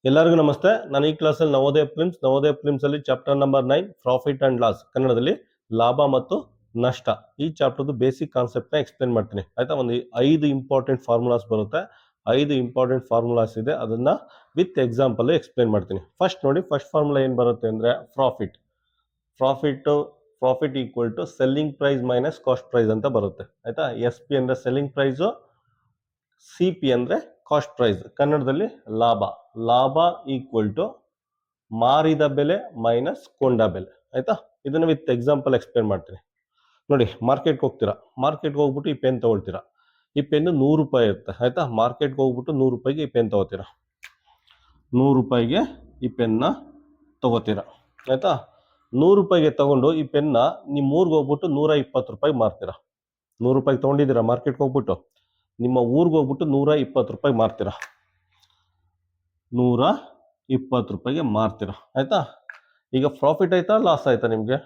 ಎಲ್ಲರಿಗೂ ನಮಸ್ತೆ. ನಾನು ಈ ಕ್ಲಾಸಲ್ಲಿ ನವೋದಯ ಫಿಲ್ಮ್ಸ್ ಅಲ್ಲಿ chapter number 9 profit and loss, ಕನ್ನಡದಲ್ಲಿ ಲಾಭ ಮತ್ತು ನಷ್ಟ, ಈ ಚಾಪ್ಟರ್ದು ಬೇಸಿಕ್ ಕಾನ್ಸೆಪ್ಟ್ನ ಎಕ್ಸ್ಪ್ಲೇನ್ ಮಾಡ್ತೀನಿ. ಆಯ್ತಾ? ಒಂದು 5 ಇಂಪಾರ್ಟೆಂಟ್ ಫಾರ್ಮುಲಾಸ್ ಬರುತ್ತೆ. 5 ಇಂಪಾರ್ಟೆಂಟ್ ಫಾರ್ಮುಲಾಸ್ ಇದೆ, ಅದನ್ನ ವಿತ್ ಎಕ್ಸಾಂಪಲ್ ಎಕ್ಸ್ಪ್ಲೇನ್ ಮಾಡ್ತೀನಿ. ಫಸ್ಟ್ ನೋಡಿ, ಫಸ್ಟ್ ಫಾರ್ಮುಲಾ ಏನು ಬರುತ್ತೆ ಅಂದ್ರೆ profit profit equal to selling price minus cost price ಅಂತ ಬರುತ್ತೆ. ಆಯ್ತಾ? SP ಅಂದ್ರೆ ಸೆಲ್ಲಿಂಗ್ ಪ್ರೈಸು, CP ಅಂದ್ರೆ ಕಾಸ್ಟ್ ಪ್ರೈಸ್, ಕನ್ನಡದಲ್ಲಿ ಲಾಭ ಈಕ್ವಲ್ ಟು ಮಾರಿದ ಬೆಲೆ ಮೈನಸ್ ಕೊಂಡ ಬೆಲೆ. ಆಯ್ತಾ? ಇದನ್ನ ವಿತ್ ಎಕ್ಸಾಂಪಲ್ ಎಕ್ಸ್ಪ್ಲೇನ್ ಮಾಡ್ತೀನಿ. ನೋಡಿ, ಮಾರ್ಕೆಟ್ಗೆ ಹೋಗ್ತೀರಾ, ಮಾರ್ಕೆಟ್ಗೆ ಹೋಗ್ಬಿಟ್ಟು ಈ ಪೆನ್ ತಗೊಳ್ತೀರಾ. ಈ ಪೆನ್ 100 ರೂಪಾಯಿ ಇರುತ್ತೆ. ಆಯ್ತಾ? ಮಾರ್ಕೆಟ್ಗೆ ಹೋಗ್ಬಿಟ್ಟು 100 ರೂಪಾಯಿಗೆ ಈ ಪೆನ್ ತಗೋತೀರಾ. 100 ರೂಪಾಯಿಗೆ ಈ ಪೆನ್ನ ತಗೋತೀರಾ. ಆಯ್ತಾ? 100 ರೂಪಾಯಿಗೆ ತಗೊಂಡು ಈ ಪೆನ್ನ ನಿಮ್ಮ ಊರಿಗೆ ಹೋಗ್ಬಿಟ್ಟು 120 ರೂಪಾಯಿ ಮಾರ್ತೀರಾ. 100 ರೂಪಾಯಿಗೆ ತಗೊಂಡಿದ್ದೀರಾ ಮಾರ್ಕೆಟ್ಗೆ ಹೋಗ್ಬಿಟ್ಟು, ನಿಮ್ಮ ಊರಿಗೆ ಹೋಗ್ಬಿಟ್ಟು 120 ರೂಪಾಯಿ ಮಾರ್ತೀರಾ. 120 ರೂಪಾಯಿಗೆ ಮಾರ್ತೀರಾ. ಆಯ್ತಾ? ಈಗ ಪ್ರಾಫಿಟ್ ಆಯ್ತಾ ಲಾಸ್ ಆಯ್ತಾ? ನಿಮಗೆ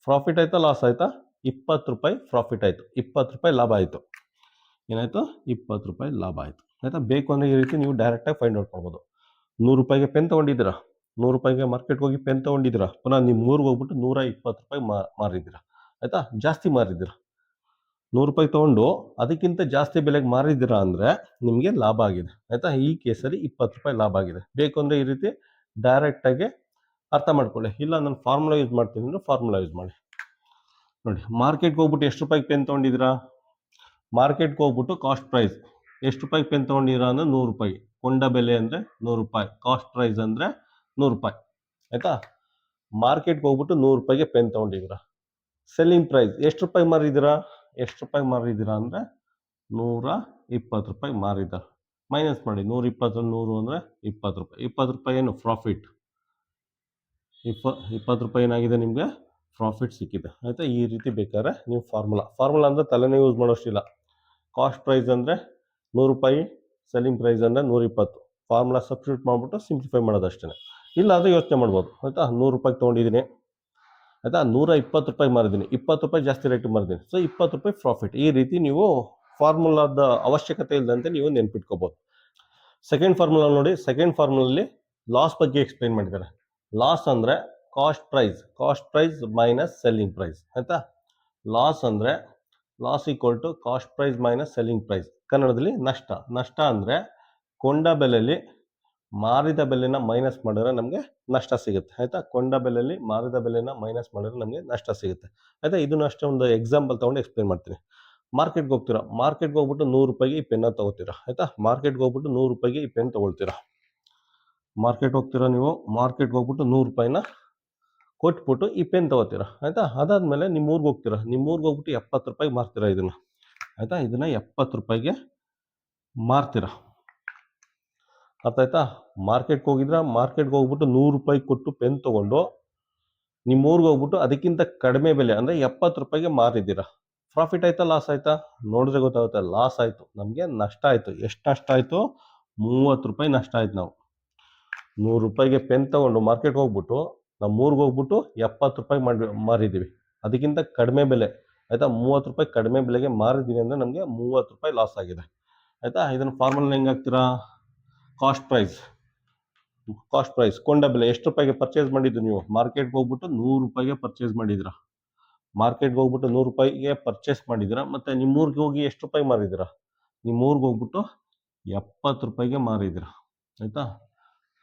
ಪ್ರಾಫಿಟ್ ಆಯ್ತಾ ಲಾಸ್ ಆಯ್ತಾ? 20 ರೂಪಾಯಿ ಪ್ರಾಫಿಟ್ ಆಯ್ತು, 20 ರೂಪಾಯಿ ಲಾಭ ಆಯ್ತು. ಏನಾಯ್ತು? 20 ರೂಪಾಯಿ ಲಾಭ ಆಯ್ತು. ಆಯ್ತಾ? ಬೇಕು ಅಂದ್ರೆ ಈ ರೀತಿ ನೀವು ಡೈರೆಕ್ಟಾಗಿ ಫೈಂಡ್ ಔಟ್ ಮಾಡ್ಬೋದು. 100 ರೂಪಾಯಿಗೆ ಪೆನ್ ತಗೊಂಡಿದ್ದೀರಾ, 100 ರೂಪಾಯಿಗೆ ಮಾರ್ಕೆಟ್ಗೆ ಹೋಗಿ ಪೆನ್ ತಗೊಂಡಿದ್ದೀರಾ, ಪುನಃ ನಿಮ್ಮ ಊರಿಗೆ ಹೋಗ್ಬಿಟ್ಟು 120 ರೂಪಾಯಿ ಮಾರಿದ್ದೀರಾ. ಆಯ್ತಾ? ಜಾಸ್ತಿ ಮಾರಿದ್ದೀರಾ. 100 ರೂಪಾಯಿ ತಗೊಂಡು ಅದಕ್ಕಿಂತ ಜಾಸ್ತಿ ಬೆಲೆಗೆ ಮಾರಿದ್ದೀರಾ ಅಂದ್ರೆ ನಿಮಗೆ ಲಾಭ ಆಗಿದೆ. ಆಯ್ತಾ? ಈ ಕೇಸಲ್ಲಿ 20 ರೂಪಾಯಿ ಲಾಭ ಆಗಿದೆ. ಬೇಕು ಅಂದ್ರೆ ಈ ರೀತಿ ಡೈರೆಕ್ಟ್ ಆಗಿ ಅರ್ಥ ಮಾಡ್ಕೊಳ್ಳಿ. ಇಲ್ಲ ನಾನು ಫಾರ್ಮುಲಾ ಯೂಸ್ ಮಾಡ್ತೀನಿ ಅಂದ್ರೆ ಫಾರ್ಮುಲಾ ಯೂಸ್ ಮಾಡಿ. ನೋಡಿ, ಮಾರ್ಕೆಟ್ಗೆ ಹೋಗ್ಬಿಟ್ಟು ಎಷ್ಟು ರೂಪಾಯಿಗೆ ಪೆನ್ ತಗೊಂಡಿದ್ದೀರಾ? ಮಾರ್ಕೆಟ್ಗೆ ಹೋಗ್ಬಿಟ್ಟು ಕಾಸ್ಟ್ ಪ್ರೈಸ್ ಎಷ್ಟು ರೂಪಾಯಿಗೆ ಪೆನ್ ತಗೊಂಡಿದ್ದೀರಾ ಅಂದ್ರೆ 100 ರೂಪಾಯಿ. ಕೊಂಡ ಬೆಲೆ ಅಂದ್ರೆ 100 ರೂಪಾಯಿ, ಕಾಸ್ಟ್ ಪ್ರೈಸ್ ಅಂದ್ರೆ 100 ರೂಪಾಯಿ. ಆಯ್ತಾ? ಮಾರ್ಕೆಟ್ಗೆ ಹೋಗ್ಬಿಟ್ಟು 100 ರೂಪಾಯಿಗೆ ಪೆನ್ ತಗೊಂಡಿದ್ದೀರಾ. ಸೆಲ್ಲಿಂಗ್ ಪ್ರೈಸ್ ಎಷ್ಟು ರೂಪಾಯಿ ಮಾರಿದ್ದೀರಾ? ಎಷ್ಟು ರೂಪಾಯಿ ಮಾರಿದ್ದೀರಾ ಅಂದ್ರೆ 120 ರೂಪಾಯಿ ಮಾರಿದ್ದಾರೆ. ಮೈನಸ್ ಮಾಡಿ, 120 100 ಅಂದ್ರೆ 20 ರೂಪಾಯಿ. 20 ರೂಪಾಯಿ ಏನು ಪ್ರಾಫಿಟ್. 20 ರೂಪಾಯಿ ಏನಾಗಿದೆ ನಿಮಗೆ ಪ್ರಾಫಿಟ್ ಸಿಕ್ಕಿದೆ. ಆಯ್ತಾ? ಈ ರೀತಿ ಬೇಕಾದ್ರೆ ನೀವು ಫಾರ್ಮುಲಾ ಅಂದ್ರೆ ತಲೆನೇ ಯೂಸ್ ಮಾಡೋಷ್ಟಿಲ್ಲ. ಕಾಸ್ಟ್ ಪ್ರೈಸ್ ಅಂದ್ರೆ 100 ರೂಪಾಯಿ, ಸೆಲ್ಲಿಂಗ್ ಪ್ರೈಸ್ ಅಂದ್ರೆ 120. ಫಾರ್ಮುಲಾ ಸಬ್ಸ್ಟಿಟ್ಯೂಟ್ ಮಾಡ್ಬಿಟ್ಟು ಸಿಂಪ್ಲಿಫೈ ಮಾಡೋದಷ್ಟೇ. ಇಲ್ಲ ಅಂದ್ರೆ ಯೋಚನೆ ಮಾಡ್ಬೋದು. ಆಯ್ತಾ? 100 ರೂಪಾಯಿಗೆ ತೊಗೊಂಡಿದ್ದೀನಿ, ಆಯ್ತಾ? 120 ರೂಪಾಯಿ ಮಾರಿದ್ದೀನಿ, 20 ರೂಪಾಯಿ ಜಾಸ್ತಿ ರೇಟ್ ಮಾರಿದ್ದೀನಿ, ಸೊ 20 ರೂಪಾಯಿ ಪ್ರಾಫಿಟ್. ಈ ರೀತಿ ನೀವು ಫಾರ್ಮುಲಾದ ಅವಶ್ಯಕತೆ ಇಲ್ಲದಂತೆ ನೀವು ನೆನ್ಪಿಟ್ಕೋಬಹುದು. ಸೆಕೆಂಡ್ ಫಾರ್ಮುಲಾ ನೋಡಿ, ಸೆಕೆಂಡ್ ಫಾರ್ಮುಲಲ್ಲಿ ಲಾಸ್ ಬಗ್ಗೆ ಎಕ್ಸ್ಪ್ಲೈನ್ ಮಾಡಿದ್ದಾರೆ. ಲಾಸ್ ಅಂದ್ರೆ cost price minus selling price. ಆಯ್ತಾ? Loss equal to cost price minus selling price, ಕನ್ನಡದಲ್ಲಿ ನಷ್ಟ ಅಂದ್ರೆ ಕೊಂಡ ಬೆಲೆಯಲ್ಲಿ ಮಾರಿದ ಬೆಲೆನ ಮೈನಸ್ ಮಾಡಿದ್ರೆ ನಮಗೆ ನಷ್ಟ ಸಿಗುತ್ತೆ. ಆಯ್ತಾ? ಕೊಂಡ ಬೆಲೆಯಲ್ಲಿ ಮಾರಿದ ಬೆಲೆನ ಮೈನಸ್ ಮಾಡಿದ್ರೆ ನಮಗೆ ನಷ್ಟ ಸಿಗುತ್ತೆ. ಆಯ್ತಾ? ಇದನ್ನು ಅಷ್ಟೇ ಒಂದು ಎಕ್ಸಾಂಪಲ್ ತಗೊಂಡು ಎಕ್ಸ್ಪ್ಲೇನ್ ಮಾಡ್ತೀನಿ. ಮಾರ್ಕೆಟ್ಗೆ ಹೋಗ್ತೀರಾ, ಮಾರ್ಕೆಟ್ಗೆ ಹೋಗ್ಬಿಟ್ಟು 100 ರೂಪಾಯಿಗೆ ಈ ಪೆನ್ನ ತಗೋತೀರಾ. ಆಯ್ತಾ? ಮಾರ್ಕೆಟ್ಗೆ ಹೋಗ್ಬಿಟ್ಟು 100 ರೂಪಾಯಿಗೆ ಈ ಪೆನ್ ತಗೊಳ್ತೀರಾ. ಮಾರ್ಕೆಟ್ ಹೋಗ್ತೀರಾ ನೀವು, ಮಾರ್ಕೆಟ್ಗೆ ಹೋಗ್ಬಿಟ್ಟು 100 ರೂಪಾಯಿನ ಕೊಟ್ಬಿಟ್ಟು ಈ ಪೆನ್ ತಗೋತೀರಾ. ಆಯ್ತಾ? ಅದಾದ್ಮೇಲೆ ನಿಮ್ಮ ಊರಿಗೆ ಹೋಗ್ತೀರಾ, ನಿಮ್ಮ ಊರಿಗೆ ಹೋಗ್ಬಿಟ್ಟು 70 ರೂಪಾಯಿ ಮಾರ್ತೀರಾ ಇದನ್ನ. ಆಯ್ತಾ? ಇದನ್ನ 70 ರೂಪಾಯಿಗೆ ಮಾರ್ತೀರಾ. ಅರ್ಥ ಆಯ್ತಾ? ಮಾರ್ಕೆಟ್ಗೆ ಹೋಗಿದ್ರ, ಮಾರ್ಕೆಟ್ಗೆ ಹೋಗ್ಬಿಟ್ಟು 100 ರೂಪಾಯಿ ಕೊಟ್ಟು ಪೆನ್ ತಗೊಂಡು ನಿಮ್ಮ ಊರಿಗೆ ಹೋಗ್ಬಿಟ್ಟು ಅದಕ್ಕಿಂತ ಕಡಿಮೆ ಬೆಲೆ ಅಂದ್ರೆ 70 ರೂಪಾಯಿಗೆ ಮಾರಿದ್ದೀರಾ. ಪ್ರಾಫಿಟ್ ಆಯ್ತಾ ಲಾಸ್ ಆಯ್ತಾ? ನೋಡಿದ್ರೆ ಗೊತ್ತಾಗುತ್ತೆ, ಲಾಸ್ ಆಯ್ತು, ನಮಗೆ ನಷ್ಟ ಆಯ್ತು. ಎಷ್ಟು ನಷ್ಟ ಆಯ್ತು? 30 ರೂಪಾಯಿ ನಷ್ಟ ಆಯ್ತು. ನಾವು 100 ರೂಪಾಯಿಗೆ ಪೆನ್ ತಗೊಂಡು ಮಾರ್ಕೆಟ್ಗೆ ಹೋಗ್ಬಿಟ್ಟು ನಮ್ಮ ಊರಿಗೆ ಹೋಗ್ಬಿಟ್ಟು 70 ರೂಪಾಯಿ ಮಾರಿದ್ದೀವಿ, ಅದಕ್ಕಿಂತ ಕಡಿಮೆ ಬೆಲೆ. ಆಯ್ತಾ? 30 ರೂಪಾಯಿ ಕಡಿಮೆ ಬೆಲೆಗೆ ಮಾರಿದ್ದೀವಿ ಅಂದ್ರೆ ನಮಗೆ 30 ರೂಪಾಯಿ ಲಾಸ್ ಆಗಿದೆ. ಆಯ್ತಾ? ಇದನ್ನ ಫಾರ್ಮುಲಾ ಹೆಂಗ್ ಹಾಕ್ತೀರಾ? ಕಾಸ್ಟ್ ಪ್ರೈಸ್ ಕೊಂಡ ಬೆಲೆ. ಎಷ್ಟು ರೂಪಾಯಿಗೆ ಪರ್ಚೇಸ್ ಮಾಡಿದ್ದು ನೀವು? ಮಾರ್ಕೆಟ್ಗೆ ಹೋಗ್ಬಿಟ್ಟು 100 ರೂಪಾಯಿಗೆ ಪರ್ಚೇಸ್ ಮಾಡಿದಿರಾ. ಮಾರ್ಕೆಟ್ಗೆ ಹೋಗ್ಬಿಟ್ಟು 100 ರೂಪಾಯಿಗೆ ಪರ್ಚೇಸ್ ಮಾಡಿದಿರಾ, ಮತ್ತೆ ನಿಮ್ಮೂರಿಗೆ ಹೋಗಿ ಎಷ್ಟು ರೂಪಾಯಿ ಮಾರಿದಿರಾ? ನಿಮ್ಮೂರಿಗೆ ಹೋಗ್ಬಿಟ್ಟು 70 ರೂಪಾಯಿಗೆ ಮಾರಿದಿರಾ. ಆಯ್ತಾ?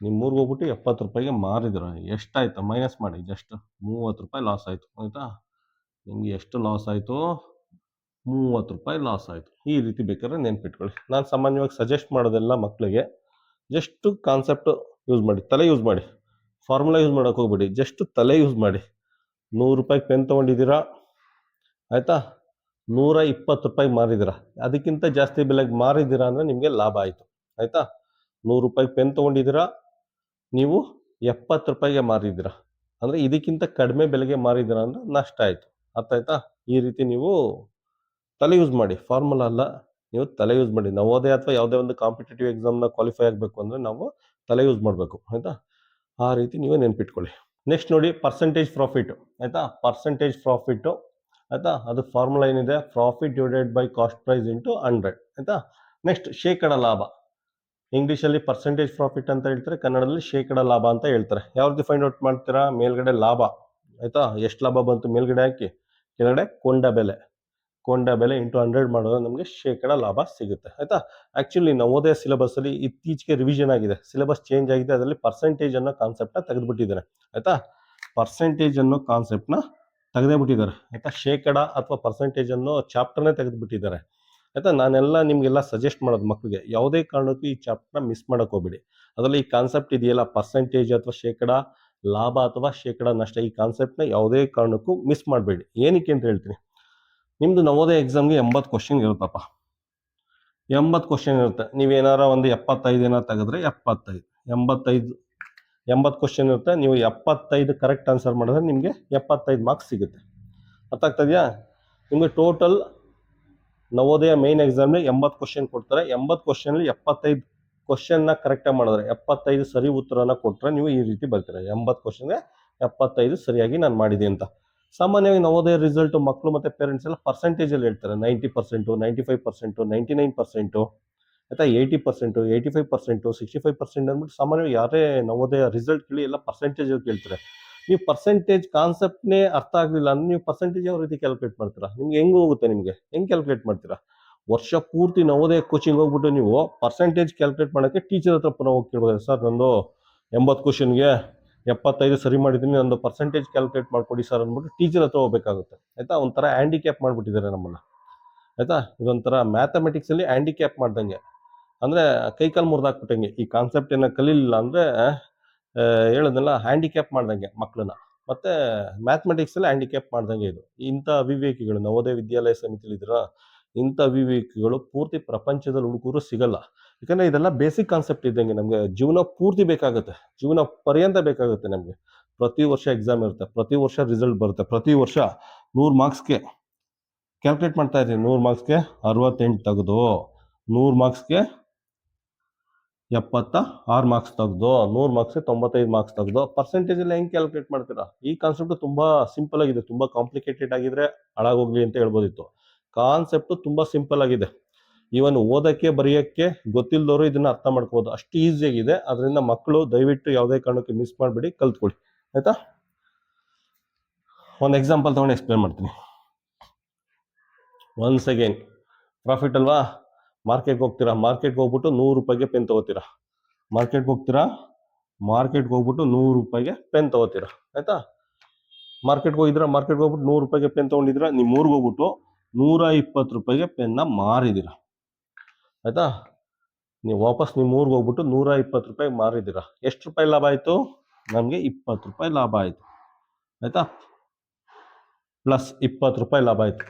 ನಿಮ್ಮೂರಿಗೆ ಹೋಗ್ಬಿಟ್ಟು 70 ರೂಪಾಯಿಗೆ ಮಾರಿದಿರಾ. ಎಷ್ಟಾಯ್ತು? ಮೈನಸ್ ಮಾಡಿ, ಜಸ್ಟ್ 30 ರೂಪಾಯಿ ಲಾಸ್ ಆಯ್ತು. ಆಯ್ತಾ? ನಿಮ್ಗೆ ಎಷ್ಟು ಲಾಸ್ ಆಯ್ತು? 30 ರೂಪಾಯಿ ಲಾಸ್ ಆಯ್ತು. ಈ ರೀತಿ ಬೇಕಾದ್ರೆ ನೆನ್ಪಿಟ್ಕೊಳ್ಳಿ. ನಾನು ಸಾಮಾನ್ಯವಾಗಿ ಸಜೆಸ್ಟ್ ಮಾಡೋದೆಲ್ಲ ಮಕ್ಕಳಿಗೆ ಜಸ್ಟ್ ಕಾನ್ಸೆಪ್ಟ್ ಯೂಸ್ ಮಾಡಿ, ತಲೆ ಯೂಸ್ ಮಾಡಿ, ಫಾರ್ಮುಲಾ ಯೂಸ್ ಮಾಡೋಕೆ ಹೋಗ್ಬೇಡಿ, ಜಸ್ಟ್ ತಲೆ ಯೂಸ್ ಮಾಡಿ. 100 ರೂಪಾಯಿಗೆ ಪೆನ್ ತೊಗೊಂಡಿದ್ದೀರಾ, ಆಯ್ತಾ? 120 ರೂಪಾಯಿ ಮಾರಿದ್ದೀರಾ, ಅದಕ್ಕಿಂತ ಜಾಸ್ತಿ ಬೆಲೆಗೆ ಮಾರಿದ್ದೀರಾ ಅಂದರೆ ನಿಮಗೆ ಲಾಭ ಆಯಿತು. ಆಯ್ತಾ? 100 ರೂಪಾಯಿಗೆ ಪೆನ್ ತೊಗೊಂಡಿದ್ದೀರಾ, ನೀವು 70 ರೂಪಾಯಿಗೆ ಮಾರಿದ್ದೀರಾ, ಅಂದರೆ ಇದಕ್ಕಿಂತ ಕಡಿಮೆ ಬೆಲೆಗೆ ಮಾರಿದ್ದೀರಾ ಅಂದರೆ ನಷ್ಟ ಆಯಿತು. ಅರ್ಥ ಆಯ್ತಾ? ಈ ರೀತಿ ನೀವು ತಲೆ ಯೂಸ್ ಮಾಡಿ, ಫಾರ್ಮುಲಾ ಅಲ್ಲ, ನೀವು ತಲೆ ಯೂಸ್ ಮಾಡಿ. ನವೋದಯ ಅಥವಾ ಯಾವುದೇ ಒಂದು ಕಾಂಪಿಟೇಟಿವ್ ಎಕ್ಸಾಮ್ನ ಕ್ವಾಲಿಫೈ ಆಗಬೇಕು ಅಂದರೆ ನಾವು ತಲೆ ಯೂಸ್ ಮಾಡಬೇಕು. ಆಯಿತಾ? ಆ ರೀತಿ ನೀವೇ ನೆನ್ಪಿಟ್ಕೊಳ್ಳಿ. ನೆಕ್ಸ್ಟ್ ನೋಡಿ, ಪರ್ಸೆಂಟೇಜ್ ಪ್ರಾಫಿಟ್. ಆಯಿತಾ? ಪರ್ಸೆಂಟೇಜ್ ಪ್ರಾಫಿಟ್ಟು, ಆಯಿತಾ? ಅದು ಫಾರ್ಮುಲಾ ಏನಿದೆ? Profit divided by cost price into 100. ಆಯಿತಾ? ನೆಕ್ಸ್ಟ್ ಶೇಕಡ ಲಾಭ. ಇಂಗ್ಲೀಷಲ್ಲಿ ಪರ್ಸೆಂಟೇಜ್ ಪ್ರಾಫಿಟ್ ಅಂತ ಹೇಳ್ತಾರೆ, ಕನ್ನಡದಲ್ಲಿ ಶೇಕಡ ಲಾಭ ಅಂತ ಹೇಳ್ತಾರೆ. ಯಾವ ರೀತಿ ಫೈಂಡ್ ಔಟ್ ಮಾಡ್ತೀರಾ? ಮೇಲ್ಗಡೆ ಲಾಭ ಆಯ್ತಾ, ಎಷ್ಟು ಲಾಭ ಬಂತು ಮೇಲ್ಗಡೆ ಹಾಕಿ, ಕೆಳಗಡೆ ಕೊಂಡ ಬೆಲೆ ಇಂಟು 100 ಮಾಡಿದ್ರೆ ನಮಗೆ ಶೇಕಡ ಲಾಭ ಸಿಗುತ್ತೆ ಆಯ್ತಾ. ಆಕ್ಚುಲಿ ನವೋದಯ ಸಿಲೆಬಸ್ ಅಲ್ಲಿ ಇತ್ತೀಚೆಗೆ ರಿವಿಷನ್ ಆಗಿದೆ, ಸಿಲೆಬಸ್ ಚೇಂಜ್ ಆಗಿದೆ, ಅದರಲ್ಲಿ ಪರ್ಸೆಂಟೇಜ್ ಅನ್ನೋ ಕಾನ್ಸೆಪ್ಟ್ ನ ತೆಗೆದುಬಿಟ್ಟಿದ್ದಾರೆ ಆಯ್ತಾ. ಪರ್ಸೆಂಟೇಜ್ ಅನ್ನೋ ಕಾನ್ಸೆಪ್ಟ್ ನ ತೆಗೆದೇ ಬಿಟ್ಟಿದ್ದಾರೆ ಆಯ್ತಾ. ಶೇಕಡ ಅಥವಾ ಪರ್ಸೆಂಟೇಜ್ ಅನ್ನೋ ಚಾಪ್ಟರ್ನೇ ತೆಗೆದುಬಿಟ್ಟಿದ್ದಾರೆ ಆಯ್ತಾ. ನಾನೆಲ್ಲ ನಿಮ್ಗೆಲ್ಲ ಸಜೆಸ್ಟ್ ಮಾಡೋದು ಮಕ್ಕಳಿಗೆ, ಯಾವುದೇ ಕಾರಣಕ್ಕೂ ಈ ಚಾಪ್ಟರ್ನ ಮಿಸ್ ಮಾಡಕ್ ಹೋಗ್ಬೇಡಿ. ಅದರಲ್ಲಿ ಈ ಕಾನ್ಸೆಪ್ಟ್ ಇದೆಯಲ್ಲ, ಪರ್ಸೆಂಟೇಜ್ ಅಥವಾ ಶೇಕಡ ಲಾಭ ಅಥವಾ ಶೇಕಡ ನಷ್ಟ, ಈ ಕಾನ್ಸೆಪ್ಟ್ನ ಯಾವುದೇ ಕಾರಣಕ್ಕೂ ಮಿಸ್ ಮಾಡಬೇಡಿ. ಏನಕ್ಕೆ ಅಂತ ಹೇಳ್ತೀನಿ. ನಿಮ್ದು ನವೋದಯ ಎಕ್ಸಾಮ್ಗೆ 80 ಕ್ವಶನ್ ಇರುತ್ತಪ್ಪ, 80 ಕ್ವಶನ್ ಇರುತ್ತೆ. ನೀವೇನಾರ ಒಂದು 75 ಏನಾರು ತೆಗೆದ್ರೆ 80 ಕ್ವಶನ್ ಇರುತ್ತೆ. ನೀವು 75 ಕರೆಕ್ಟ್ ಆನ್ಸರ್ ಮಾಡಿದ್ರೆ ನಿಮಗೆ 75 ಮಾರ್ಕ್ಸ್ ಸಿಗುತ್ತೆ. ಅರ್ಥ ಆಗ್ತಾ ಇದೆಯಾ? ನಿಮಗೆ ಟೋಟಲ್ ನವೋದಯ ಮೇನ್ ಎಕ್ಸಾಮ್ಗೆ 80 ಕ್ವಶನ್ ಕೊಡ್ತಾರೆ. 80 ಕ್ವಶನಲ್ಲಿ 75 ಕ್ವಶನ್ನ ಕರೆಕ್ಟಾಗಿ ಮಾಡಿದ್ರೆ, 75 ಸರಿ ಉತ್ತರನ ಕೊಟ್ಟರೆ ನೀವು ಈ ರೀತಿ ಬರ್ತೀರ. 80 ಕ್ವಶನ್ಗೆ 75 ಸರಿಯಾಗಿ ನಾನು ಮಾಡಿದೆ ಅಂತ. ಸಾಮಾನ್ಯವಾಗಿ ನವೋದಯ ರಿಸಲ್ಟ್ ಮಕ್ಕಳು ಮತ್ತು ಪೇರೆಂಟ್ಸ್ ಎಲ್ಲ ಪರ್ಸೆಂಟೇಜಲ್ಲಿ ಹೇಳ್ತಾರೆ. 90%, 95%, 99% ಆಯ್ತಾ, 80%, 85%, 65% ಅಂದ್ಬಿಟ್ಟು ಸಾಮಾನ್ಯವಾಗಿ ಯಾರೇ ನವೋದಯ ರಿಸಲ್ಟ್ ಕೇಳಿ ಎಲ್ಲ ಪರ್ಸೆಂಟೇಜಲ್ಲಿ ಕೇಳ್ತಾರೆ. ನೀವು ಪರ್ಸೆಂಟೇಜ್ ಕಾನ್ಸೆಪ್ಟ್ನೇ ಅರ್ಥ ಆಗಲಿಲ್ಲ ಅಂದ್ರೆ ನೀವು ಪರ್ಸೆಂಟೇಜ್ ಯಾವ ರೀತಿ ಕ್ಯಾಲ್ಕುಲೇಟ್ ಮಾಡ್ತೀರಾ? ನಿಮ್ಗೆ ಹೆಂಗೆ ಹೋಗುತ್ತೆ? ನಿಮಗೆ ಹೆಂಗೆ ಕ್ಯಾಲ್ಕುಲೇಟ್ ಮಾಡ್ತೀರಾ? ವರ್ಷ ಪೂರ್ತಿ ನವೋದಯ ಕೋಚಿಂಗ್ ಹೋಗ್ಬಿಟ್ಟು ನೀವು ಪರ್ಸೆಂಟೇಜ್ ಕ್ಯಾಲ್ಕುಲೇಟ್ ಮಾಡೋಕ್ಕೆ ಟೀಚರ್ ಹತ್ರ ಪುನಃ ಹೋಗಿ ಕೇಳ್ಬೋದು. ಸರ್ ನಂದು 80 ಕ್ವಶನ್ಗೆ 75 ಸರಿ ಮಾಡಿದ್ದೀನಿ, ನಂದು ಪರ್ಸೆಂಟೇಜ್ ಕ್ಯಾಲ್ಕುಲೇಟ್ ಮಾಡ್ಕೊಡಿ ಸರ್ ಅಂದ್ಬಿಟ್ಟು ಟೀಚರ್ ಹತ್ರ ಹೋಗ್ಬೇಕಾಗುತ್ತೆ ಆಯ್ತಾ. ಒಂಥರ ಹ್ಯಾಂಡಿಕ್ಯಾಪ್ ಮಾಡಿಬಿಟ್ಟಿದ್ದಾರೆ ನಮ್ಮನ್ನು ಆಯ್ತಾ. ಇದೊಂಥರ ಮ್ಯಾಥಮೆಟಿಕ್ಸಲ್ಲಿ ಹ್ಯಾಂಡಿಕ್ಯಾಪ್ ಮಾಡ್ದಂಗೆ, ಅಂದರೆ ಕೈಕಾಲು ಮುರಿದಾಕ್ಬಿಟ್ಟಂಗೆ. ಈ ಕಾನ್ಸೆಪ್ಟ್ ಏನೋ ಕಲೀಲಿಲ್ಲ ಅಂದರೆ ಹೇಳೋದನ್ನೆಲ್ಲ ಹ್ಯಾಂಡಿಕ್ಯಾಪ್ ಮಾಡ್ದಂಗೆ ಮಕ್ಕಳನ್ನ, ಮತ್ತು ಮ್ಯಾಥಮೆಟಿಕ್ಸಲ್ಲಿ ಹ್ಯಾಂಡಿಕ್ಯಾಪ್ ಮಾಡ್ದಂಗೆ. ಇದು ಇಂಥ ಅವಿವೇಕಿಗಳು ನವೋದಯ ವಿದ್ಯಾಲಯ ಸಮಿತಿಲಿದ್ದೀರಾ, ಇಂಥ ಅವಿವೇಕಿಗಳು ಪೂರ್ತಿ ಪ್ರಪಂಚದಲ್ಲಿ ಹುಡುಗರು ಸಿಗಲ್ಲ. ಯಾಕಂದರೆ ಇದೆಲ್ಲ ಬೇಸಿಕ್ ಕಾನ್ಸೆಪ್ಟ್ ಇದ್ದಂಗೆ, ನಮಗೆ ಜೀವನ ಪೂರ್ತಿ ಬೇಕಾಗುತ್ತೆ, ಜೀವನ ಪರ್ಯಂತ ಬೇಕಾಗುತ್ತೆ ನಮಗೆ. ಪ್ರತಿ ವರ್ಷ ಎಕ್ಸಾಮ್ ಇರುತ್ತೆ, ಪ್ರತಿ ವರ್ಷ ರಿಸಲ್ಟ್ ಬರುತ್ತೆ, ಪ್ರತಿ ವರ್ಷ 100 ಮಾರ್ಕ್ಸ್ಗೆ ಕ್ಯಾಲ್ಕುಲೇಟ್ ಮಾಡ್ತಾ ಇದ್ದೀನಿ. 100 ಮಾರ್ಕ್ಸ್ಗೆ 68 ತೆಗೆದು, 100 ಮಾರ್ಕ್ಸ್ಗೆ 76 ಮಾರ್ಕ್ಸ್ ತೆಗೆದು, 100 ಮಾರ್ಕ್ಸ್ಗೆ 95 ಮಾರ್ಕ್ಸ್ ತೆಗೆದು ಪರ್ಸೆಂಟೇಜಲ್ಲಿ ಹೆಂಗೆ ಕ್ಯಾಲ್ಕುಲೇಟ್ ಮಾಡ್ತೀರಾ? ಈ ಕಾನ್ಸೆಪ್ಟ್ ತುಂಬ ಸಿಂಪಲ್ ಆಗಿದೆ. ತುಂಬ ಕಾಂಪ್ಲಿಕೇಟೆಡ್ ಆಗಿದ್ರೆ ಹಾಳಾಗೋಗ್ಲಿ ಅಂತ ಹೇಳ್ಬೋದಿತ್ತು. ಕಾನ್ಸೆಪ್ಟು ತುಂಬ ಸಿಂಪಲ್ ಆಗಿದೆ. ಈವನ್ ಓದೋಕ್ಕೆ ಬರೆಯೋಕ್ಕೆ ಗೊತ್ತಿಲ್ಲದವರು ಇದನ್ನ ಅರ್ಥ ಮಾಡ್ಕೋಬೋದು, ಅಷ್ಟು ಈಸಿಯಾಗಿದೆ. ಅದರಿಂದ ಮಕ್ಕಳು ದಯವಿಟ್ಟು ಯಾವುದೇ ಕಾರಣಕ್ಕೆ ಮಿಸ್ ಮಾಡಬೇಡಿ, ಕಲ್ತ್ಕೊಳ್ಳಿ ಆಯ್ತಾ. ಒಂದು ಎಕ್ಸಾಂಪಲ್ ತೊಗೊಂಡು ಎಕ್ಸ್ಪ್ಲೇನ್ ಮಾಡ್ತೀನಿ. ಒನ್ಸ್ ಅಗೇನ್ ಪ್ರಾಫಿಟ್ ಅಲ್ವಾ, ಮಾರ್ಕೆಟ್ಗೆ ಹೋಗ್ತೀರಾ, ಮಾರ್ಕೆಟ್ಗೆ ಹೋಗ್ಬಿಟ್ಟು 100 ರೂಪಾಯಿಗೆ ಪೆನ್ ತೊಗೋತೀರಾ. ಮಾರ್ಕೆಟ್ಗೆ ಹೋಗ್ತೀರಾ, ಮಾರ್ಕೆಟ್ಗೆ ಹೋಗ್ಬಿಟ್ಟು 100 ರೂಪಾಯಿಗೆ ಪೆನ್ ತೊಗೋತೀರಾ ಆಯ್ತಾ. ಮಾರ್ಕೆಟ್ಗೆ ಹೋಗಿದ್ದೀರಾ, ಮಾರ್ಕೆಟ್ಗೆ ಹೋಗ್ಬಿಟ್ಟು 100 ರೂಪಾಯಿಗೆ ಪೆನ್ ತೊಗೊಂಡಿದ್ದೀರಾ. ನಿಮ್ಮ ಊರಿಗೆ ಹೋಗ್ಬಿಟ್ಟು 120 ರೂಪಾಯಿಗೆ ಪೆನ್ನ ಮಾರಿದ್ದೀರಾ ಆಯ್ತಾ. ನೀವು ವಾಪಸ್ ನಿಮ್ಮ ಊರಿಗೆ ಹೋಗ್ಬಿಟ್ಟು 120 ರೂಪಾಯಿ ಮಾರಿದ್ದೀರಾ. ಎಷ್ಟು ರೂಪಾಯಿ ಲಾಭ ಆಯಿತು? ನಮಗೆ 20 ರೂಪಾಯಿ ಲಾಭ ಆಯಿತು ಆಯ್ತಾ. ಪ್ಲಸ್ 20 ರೂಪಾಯಿ ಲಾಭ ಆಯಿತು.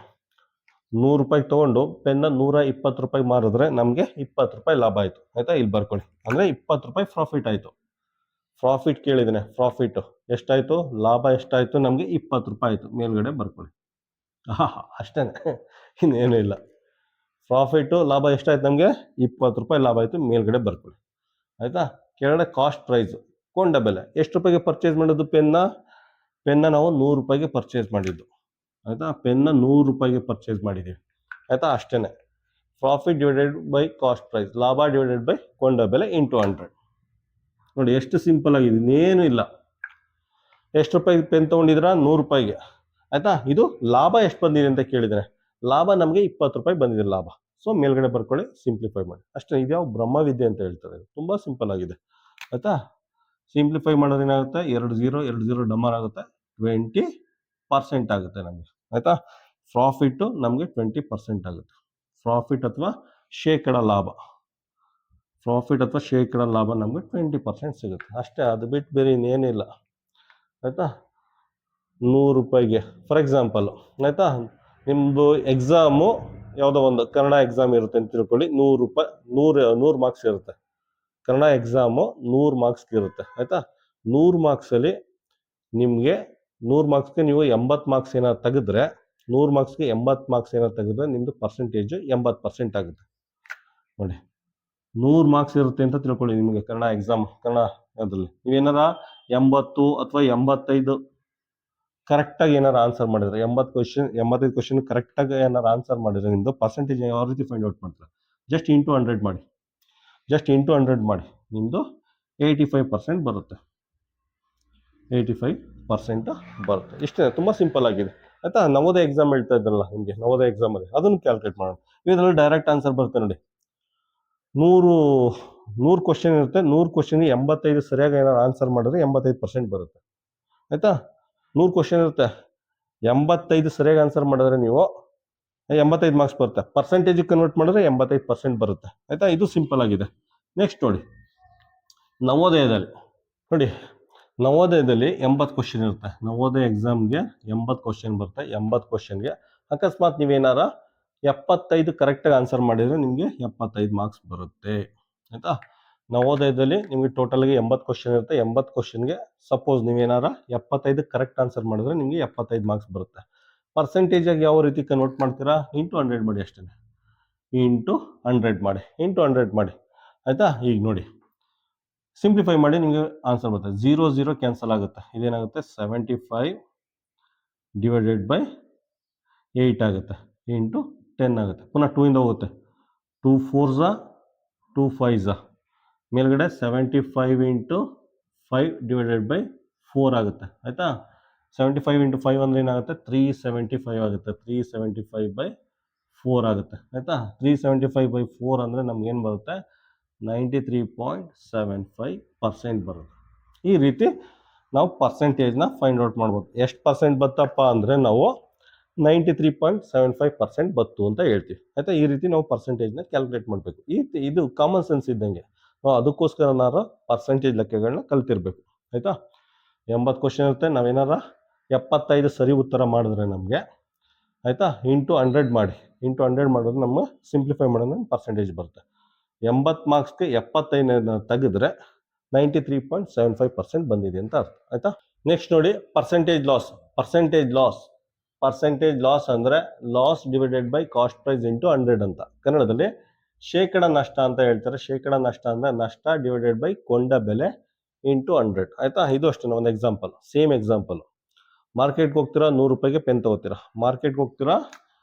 100 ರೂಪಾಯಿ ತೊಗೊಂಡು ಪೆನ್ನ 120 ರೂಪಾಯಿ ಮಾರಿದ್ರೆ ನಮಗೆ 20 ರೂಪಾಯಿ ಲಾಭ ಆಯಿತು ಆಯ್ತಾ. ಇಲ್ಲಿ ಬರ್ಕೊಳ್ಳಿ, ಅಂದರೆ 20 ರೂಪಾಯಿ ಪ್ರಾಫಿಟ್ ಆಯಿತು. ಪ್ರಾಫಿಟ್ ಕೇಳಿದ್ದೇನೆ, ಪ್ರಾಫಿಟ್ ಎಷ್ಟಾಯಿತು, ಲಾಭ ಎಷ್ಟಾಯಿತು? ನಮಗೆ 20 ರೂಪಾಯಿ ಆಯಿತು. ಮೇಲ್ಗಡೆ ಬರ್ಕೊಳ್ಳಿ. ಅಷ್ಟೇ, ಇನ್ನೇನು ಇಲ್ಲ. ಪ್ರಾಫಿಟು ಲಾಭ ಎಷ್ಟಾಯ್ತು? ನಮಗೆ 20 ರೂಪಾಯಿ ಲಾಭ ಆಯಿತು. ಮೇಲ್ಗಡೆ ಬರ್ಕೊಳ್ಳಿ ಆಯಿತಾ. ಕೆಳಗಡೆ ಕಾಸ್ಟ್ ಪ್ರೈಸು, ಕೊಂಡ ಬೆಲೆ. ಎಷ್ಟು ರೂಪಾಯಿಗೆ ಪರ್ಚೇಸ್ ಮಾಡೋದು ಪೆನ್ನ ನಾವು 100 ರೂಪಾಯಿಗೆ ಪರ್ಚೇಸ್ ಮಾಡಿದ್ದು ಆಯಿತಾ. ಪೆನ್ನ 100 ರೂಪಾಯಿಗೆ ಪರ್ಚೇಸ್ ಮಾಡಿದ್ದೀವಿ ಆಯಿತಾ. ಅಷ್ಟೇ, profit divided by cost price, ಲಾಭ ಡಿವೈಡೆಡ್ ಬೈ ಕೊಂಡ ಬೆಲೆ ಇಂಟು 100. ನೋಡಿ ಎಷ್ಟು ಸಿಂಪಲ್ ಆಗಿದೆ, ಇನ್ನೇನು ಇಲ್ಲ. ಎಷ್ಟು ರೂಪಾಯಿ ಪೆನ್ ತೊಗೊಂಡಿದ್ದೀರಾ? 100 ರೂಪಾಯಿಗೆ ಆಯಿತಾ. ಇದು ಲಾಭ ಎಷ್ಟು ಬಂದಿದೆ ಅಂತ ಕೇಳಿದರೆ, ಲಾಭ ನಮಗೆ 20 ರೂಪಾಯಿ ಬಂದಿದೆ ಲಾಭ. ಸೊ ಮೇಲ್ಗಡೆ ಬರ್ಕೊಳ್ಳಿ, ಸಿಂಪ್ಲಿಫೈ ಮಾಡಿ ಅಷ್ಟೇ. ಇದ್ಯಾವ ಬ್ರಹ್ಮವಿದ್ಯೆ ಅಂತ ಹೇಳ್ತಾರೆ, ತುಂಬ ಸಿಂಪಲ್ ಆಗಿದೆ ಆಯಿತಾ. ಸಿಂಪ್ಲಿಫೈ ಮಾಡೋದು ಏನಾಗುತ್ತೆ, 2 0 ಡಮರ್ ಆಗುತ್ತೆ, 20% ಆಗುತ್ತೆ ನಮಗೆ ಆಯಿತಾ. ಪ್ರಾಫಿಟ್ಟು ನಮಗೆ 20% ಆಗುತ್ತೆ. ಪ್ರಾಫಿಟ್ ಅಥವಾ ಶೇಕಡ ಲಾಭ, ಪ್ರಾಫಿಟ್ ಅಥವಾ ಶೇಕಡ ಲಾಭ ನಮಗೆ 20% ಸಿಗುತ್ತೆ ಅಷ್ಟೇ. ಅದು ಬಿಟ್ಟು ಬೇರೆ ಇನ್ನೇನಿಲ್ಲ ಆಯಿತಾ. 100 ರೂಪಾಯಿಗೆ ಫಾರ್ ಎಕ್ಸಾಂಪಲು ಆಯಿತಾ, ನಿಮ್ಮದು ಎಕ್ಸಾಮು ಯಾವುದೋ ಒಂದು ಕನ್ನಡ ಎಕ್ಸಾಮ್ ಇರುತ್ತೆ ಅಂತ ತಿಳ್ಕೊಳ್ಳಿ. 100 ರೂಪಾಯಿ, 100 ಮಾರ್ಕ್ಸ್ ಇರುತ್ತೆ. ಕನ್ನಡ ಎಕ್ಸಾಮು 100 ಮಾರ್ಕ್ಸ್ಗೆ ಇರುತ್ತೆ ಆಯಿತಾ. 100 ಮಾರ್ಕ್ಸಲ್ಲಿ ನಿಮಗೆ 100 ಮಾರ್ಕ್ಸ್ಗೆ ನೀವು 80 ಮಾರ್ಕ್ಸ್ ಏನಾದ್ರು ತೆಗೆದ್ರೆ, 100 ಮಾರ್ಕ್ಸ್ಗೆ 80 ಮಾರ್ಕ್ಸ್ ಏನಾದ್ರು ತೆಗೆದ್ರೆ ನಿಮ್ಮದು ಪರ್ಸೆಂಟೇಜು 80% ಆಗುತ್ತೆ. ನೋಡಿ, 100 ಮಾರ್ಕ್ಸ್ ಇರುತ್ತೆ ಅಂತ ತಿಳ್ಕೊಳ್ಳಿ ನಿಮಗೆ ಕನ್ನಡ ಎಕ್ಸಾಮ್. ಕನ್ನಡ ಅದರಲ್ಲಿ ನೀವೇನಾರ 80 ಅಥವಾ 85 ಕರೆಕ್ಟಾಗಿ ಏನಾರು ಆನ್ಸರ್ ಮಾಡಿದ್ರೆ, 85 ಕ್ವಶನ್ ಕರೆಕ್ಟಾಗಿ ಏನಾರು ಆನ್ಸರ್ ಮಾಡಿದ್ರೆ ನಿಮ್ಮದು ಪರ್ಸೆಂಟೇಜ್ ಯಾವ ರೀತಿ ಫೈಂಡ್ ಔಟ್ ಮಾಡ್ತಾರೆ? ಜಸ್ಟ್ ಇಂಟು 100 ಮಾಡಿ. ಜಸ್ಟ್ ಇಂಟು 100 ಮಾಡಿ, ನಿಮ್ಮದು 85% ಬರುತ್ತೆ. 85% ಬರುತ್ತೆ. ಇಷ್ಟೇ, ತುಂಬ ಸಿಂಪಲ್ ಆಗಿದೆ ಆಯಿತಾ. ನವೋದಯ ಎಕ್ಸಾಮ್ ಹೇಳ್ತಾ ಇದ್ದಲ್ಲ ನಿಮಗೆ, ನವೋದಯ ಎಕ್ಸಾಮಲ್ಲಿ ಅದನ್ನು ಕ್ಯಾಲ್ಕುಲೇಟ್ ಮಾಡೋಣ. ಇದರಲ್ಲಿ ಡೈರೆಕ್ಟ್ ಆನ್ಸರ್ ಬರುತ್ತೆ ನೋಡಿ. 100 ಕ್ವಶನ್ ಇರುತ್ತೆ, 100 ಕ್ವಶನ್ಗೆ 85 ಸರಿಯಾಗಿ ಏನಾದ್ರು ಆನ್ಸರ್ ಮಾಡಿದ್ರೆ 85% ಬರುತ್ತೆ ಆಯಿತಾ. 100 ಕ್ವಶನ್ ಇರುತ್ತೆ, 85 ಸರಿಯಾಗಿ ಆನ್ಸರ್ ಮಾಡಿದ್ರೆ ನೀವು 85 ಮಾರ್ಕ್ಸ್ ಬರುತ್ತೆ. ಪರ್ಸೆಂಟೇಜಿಗೆ ಕನ್ವರ್ಟ್ ಮಾಡಿದ್ರೆ 85% ಬರುತ್ತೆ ಆಯಿತಾ. ಇದು ಸಿಂಪಲ್ ಆಗಿದೆ. ನೆಕ್ಸ್ಟ್ ನೋಡಿ, ನವೋದಯದಲ್ಲಿ ನೋಡಿ, ನವೋದಯದಲ್ಲಿ 80 ಕ್ವಶನ್ ಇರುತ್ತೆ. ನವೋದಯ ಎಕ್ಸಾಮ್ಗೆ 80 ಕ್ವಶನ್ ಬರುತ್ತೆ. 80 ಕ್ವಶನ್ಗೆ ಅಕಸ್ಮಾತ್ ನೀವೇನಾರ 75 ಕರೆಕ್ಟಾಗಿ ಆನ್ಸರ್ ಮಾಡಿದರೆ ನಿಮಗೆ 75 ಮಾರ್ಕ್ಸ್ ಬರುತ್ತೆ ಆಯಿತಾ. ನವೋದಯದಲ್ಲಿ ನಿಮಗೆ ಟೋಟಲ್ಗೆ 80 ಕ್ವಶನ್ ಇರುತ್ತೆ. 80 ಕ್ವಶನ್ಗೆ ಸಪೋಸ್ ನೀವೇನಾರ 75 ಕರೆಕ್ಟ್ ಆನ್ಸರ್ ಮಾಡಿದ್ರೆ ನಿಮಗೆ 75 ಮಾರ್ಕ್ಸ್ ಬರುತ್ತೆ. ಪರ್ಸೆಂಟೇಜಾಗಿ ಯಾವ ರೀತಿ ಕನ್ವರ್ಟ್ ಮಾಡ್ತೀರಾ? ಇಂಟು 100 ಮಾಡಿ ಅಷ್ಟೇ. ಇಂಟು 100 ಮಾಡಿ, ಇಂಟು 100 ಮಾಡಿ ಆಯಿತಾ. ಈಗ ನೋಡಿ, ಸಿಂಪ್ಲಿಫೈ ಮಾಡಿ ನಿಮಗೆ ಆನ್ಸರ್ ಬರುತ್ತೆ. 0 0 ಕ್ಯಾನ್ಸಲ್ ಆಗುತ್ತೆ. ಇದೇನಾಗುತ್ತೆ? 75 ಡಿವೈಡೆಡ್ ಬೈ 8 ಆಗುತ್ತೆ, ಇಂಟು 10 ಆಗುತ್ತೆ. ಪುನಃ 2 ಇಂದ ಹೋಗುತ್ತೆ. 2 4s 2 5s, ಮೇಲ್ಗಡೆ 75 ಇಂಟು 5 ಡಿವೈಡೆಡ್ ಬೈ 4 ಆಗುತ್ತೆ ಆಯಿತಾ. 75 ಇಂಟು 5 ಅಂದರೆ ಏನಾಗುತ್ತೆ? 375 ಆಗುತ್ತೆ. 375 ಬೈ 4 ಆಗುತ್ತೆ ಆಯಿತಾ. 375 ಬೈ 4 ಅಂದರೆ ನಮ್ಗೇನು ಬರುತ್ತೆ? 93.75% ಬರುತ್ತೆ. ಈ ರೀತಿ ನಾವು ಪರ್ಸೆಂಟೇಜ್ನ ಫೈಂಡ್ ಔಟ್ ಮಾಡ್ಬೋದು. ಎಷ್ಟು ಪರ್ಸೆಂಟ್ ಬತ್ತಪ್ಪ ಅಂದರೆ ನಾವು 93.75% ಬತ್ತು ಅಂತ ಹೇಳ್ತೀವಿ ಆಯಿತಾ. ಈ ರೀತಿ ನಾವು ಪರ್ಸೆಂಟೇಜ್ನ ಕ್ಯಾಲ್ಕುಲೇಟ್ ಮಾಡಬೇಕು. ಇದು ಕಾಮನ್ ಸೆನ್ಸ್ ಇದ್ದಂಗೆ. ಅದಕ್ಕೋಸ್ಕರ ನಾವು ಪರ್ಸೆಂಟೇಜ್ ಲೆಕ್ಕಗಳನ್ನ ಕಲ್ತಿರ್ಬೇಕು ಆಯಿತಾ. 80 ಕ್ವಶನ್ ಇರುತ್ತೆ, ನಾವೇನಾರ 75 ಸರಿ ಉತ್ತರ ಮಾಡಿದ್ರೆ ನಮಗೆ ಆಯಿತಾ, ಇಂಟು 100 ಮಾಡಿ, ಇಂಟು 100 ಮಾಡೋದು ನಮ್ಮ ಸಿಂಪ್ಲಿಫೈ ಮಾಡೋದು ಪರ್ಸೆಂಟೇಜ್ ಬರುತ್ತೆ. 80 ಮಾರ್ಕ್ಸ್ಗೆ 75 ತೆಗೆದ್ರೆ 93.75% ಬಂದಿದೆ ಅಂತ ಅರ್ಥ ಆಯಿತಾ. ನೆಕ್ಸ್ಟ್ ನೋಡಿ, ಪರ್ಸೆಂಟೇಜ್ ಲಾಸ್. ಪರ್ಸೆಂಟೇಜ್ ಲಾಸ್ ಅಂದರೆ loss divided by cost price into 100 ಅಂತ. ಕನ್ನಡದಲ್ಲಿ ಶೇಕಡ ನಷ್ಟ ಅಂತ ಹೇಳ್ತಾರೆ. ಶೇಕಡ ನಷ್ಟ ಅಂದರೆ ನಷ್ಟ ಡಿವೈಡೆಡ್ ಬೈ ಕೊಂಡ ಬೆಲೆ ಇಂಟು 100 ಆಯಿತಾ. ಇದು ಅಷ್ಟೇ ಒಂದು ಎಕ್ಸಾಂಪಲ್, ಸೇಮ್ ಎಕ್ಸಾಂಪಲ್. ಮಾರ್ಕೆಟ್ಗೆ ಹೋಗ್ತೀರಾ, 100 ರೂಪಾಯಿಗೆ ಪೆನ್ ತೊಗೋತೀರಾ. ಮಾರ್ಕೆಟ್ಗೆ ಹೋಗ್ತೀರಾ,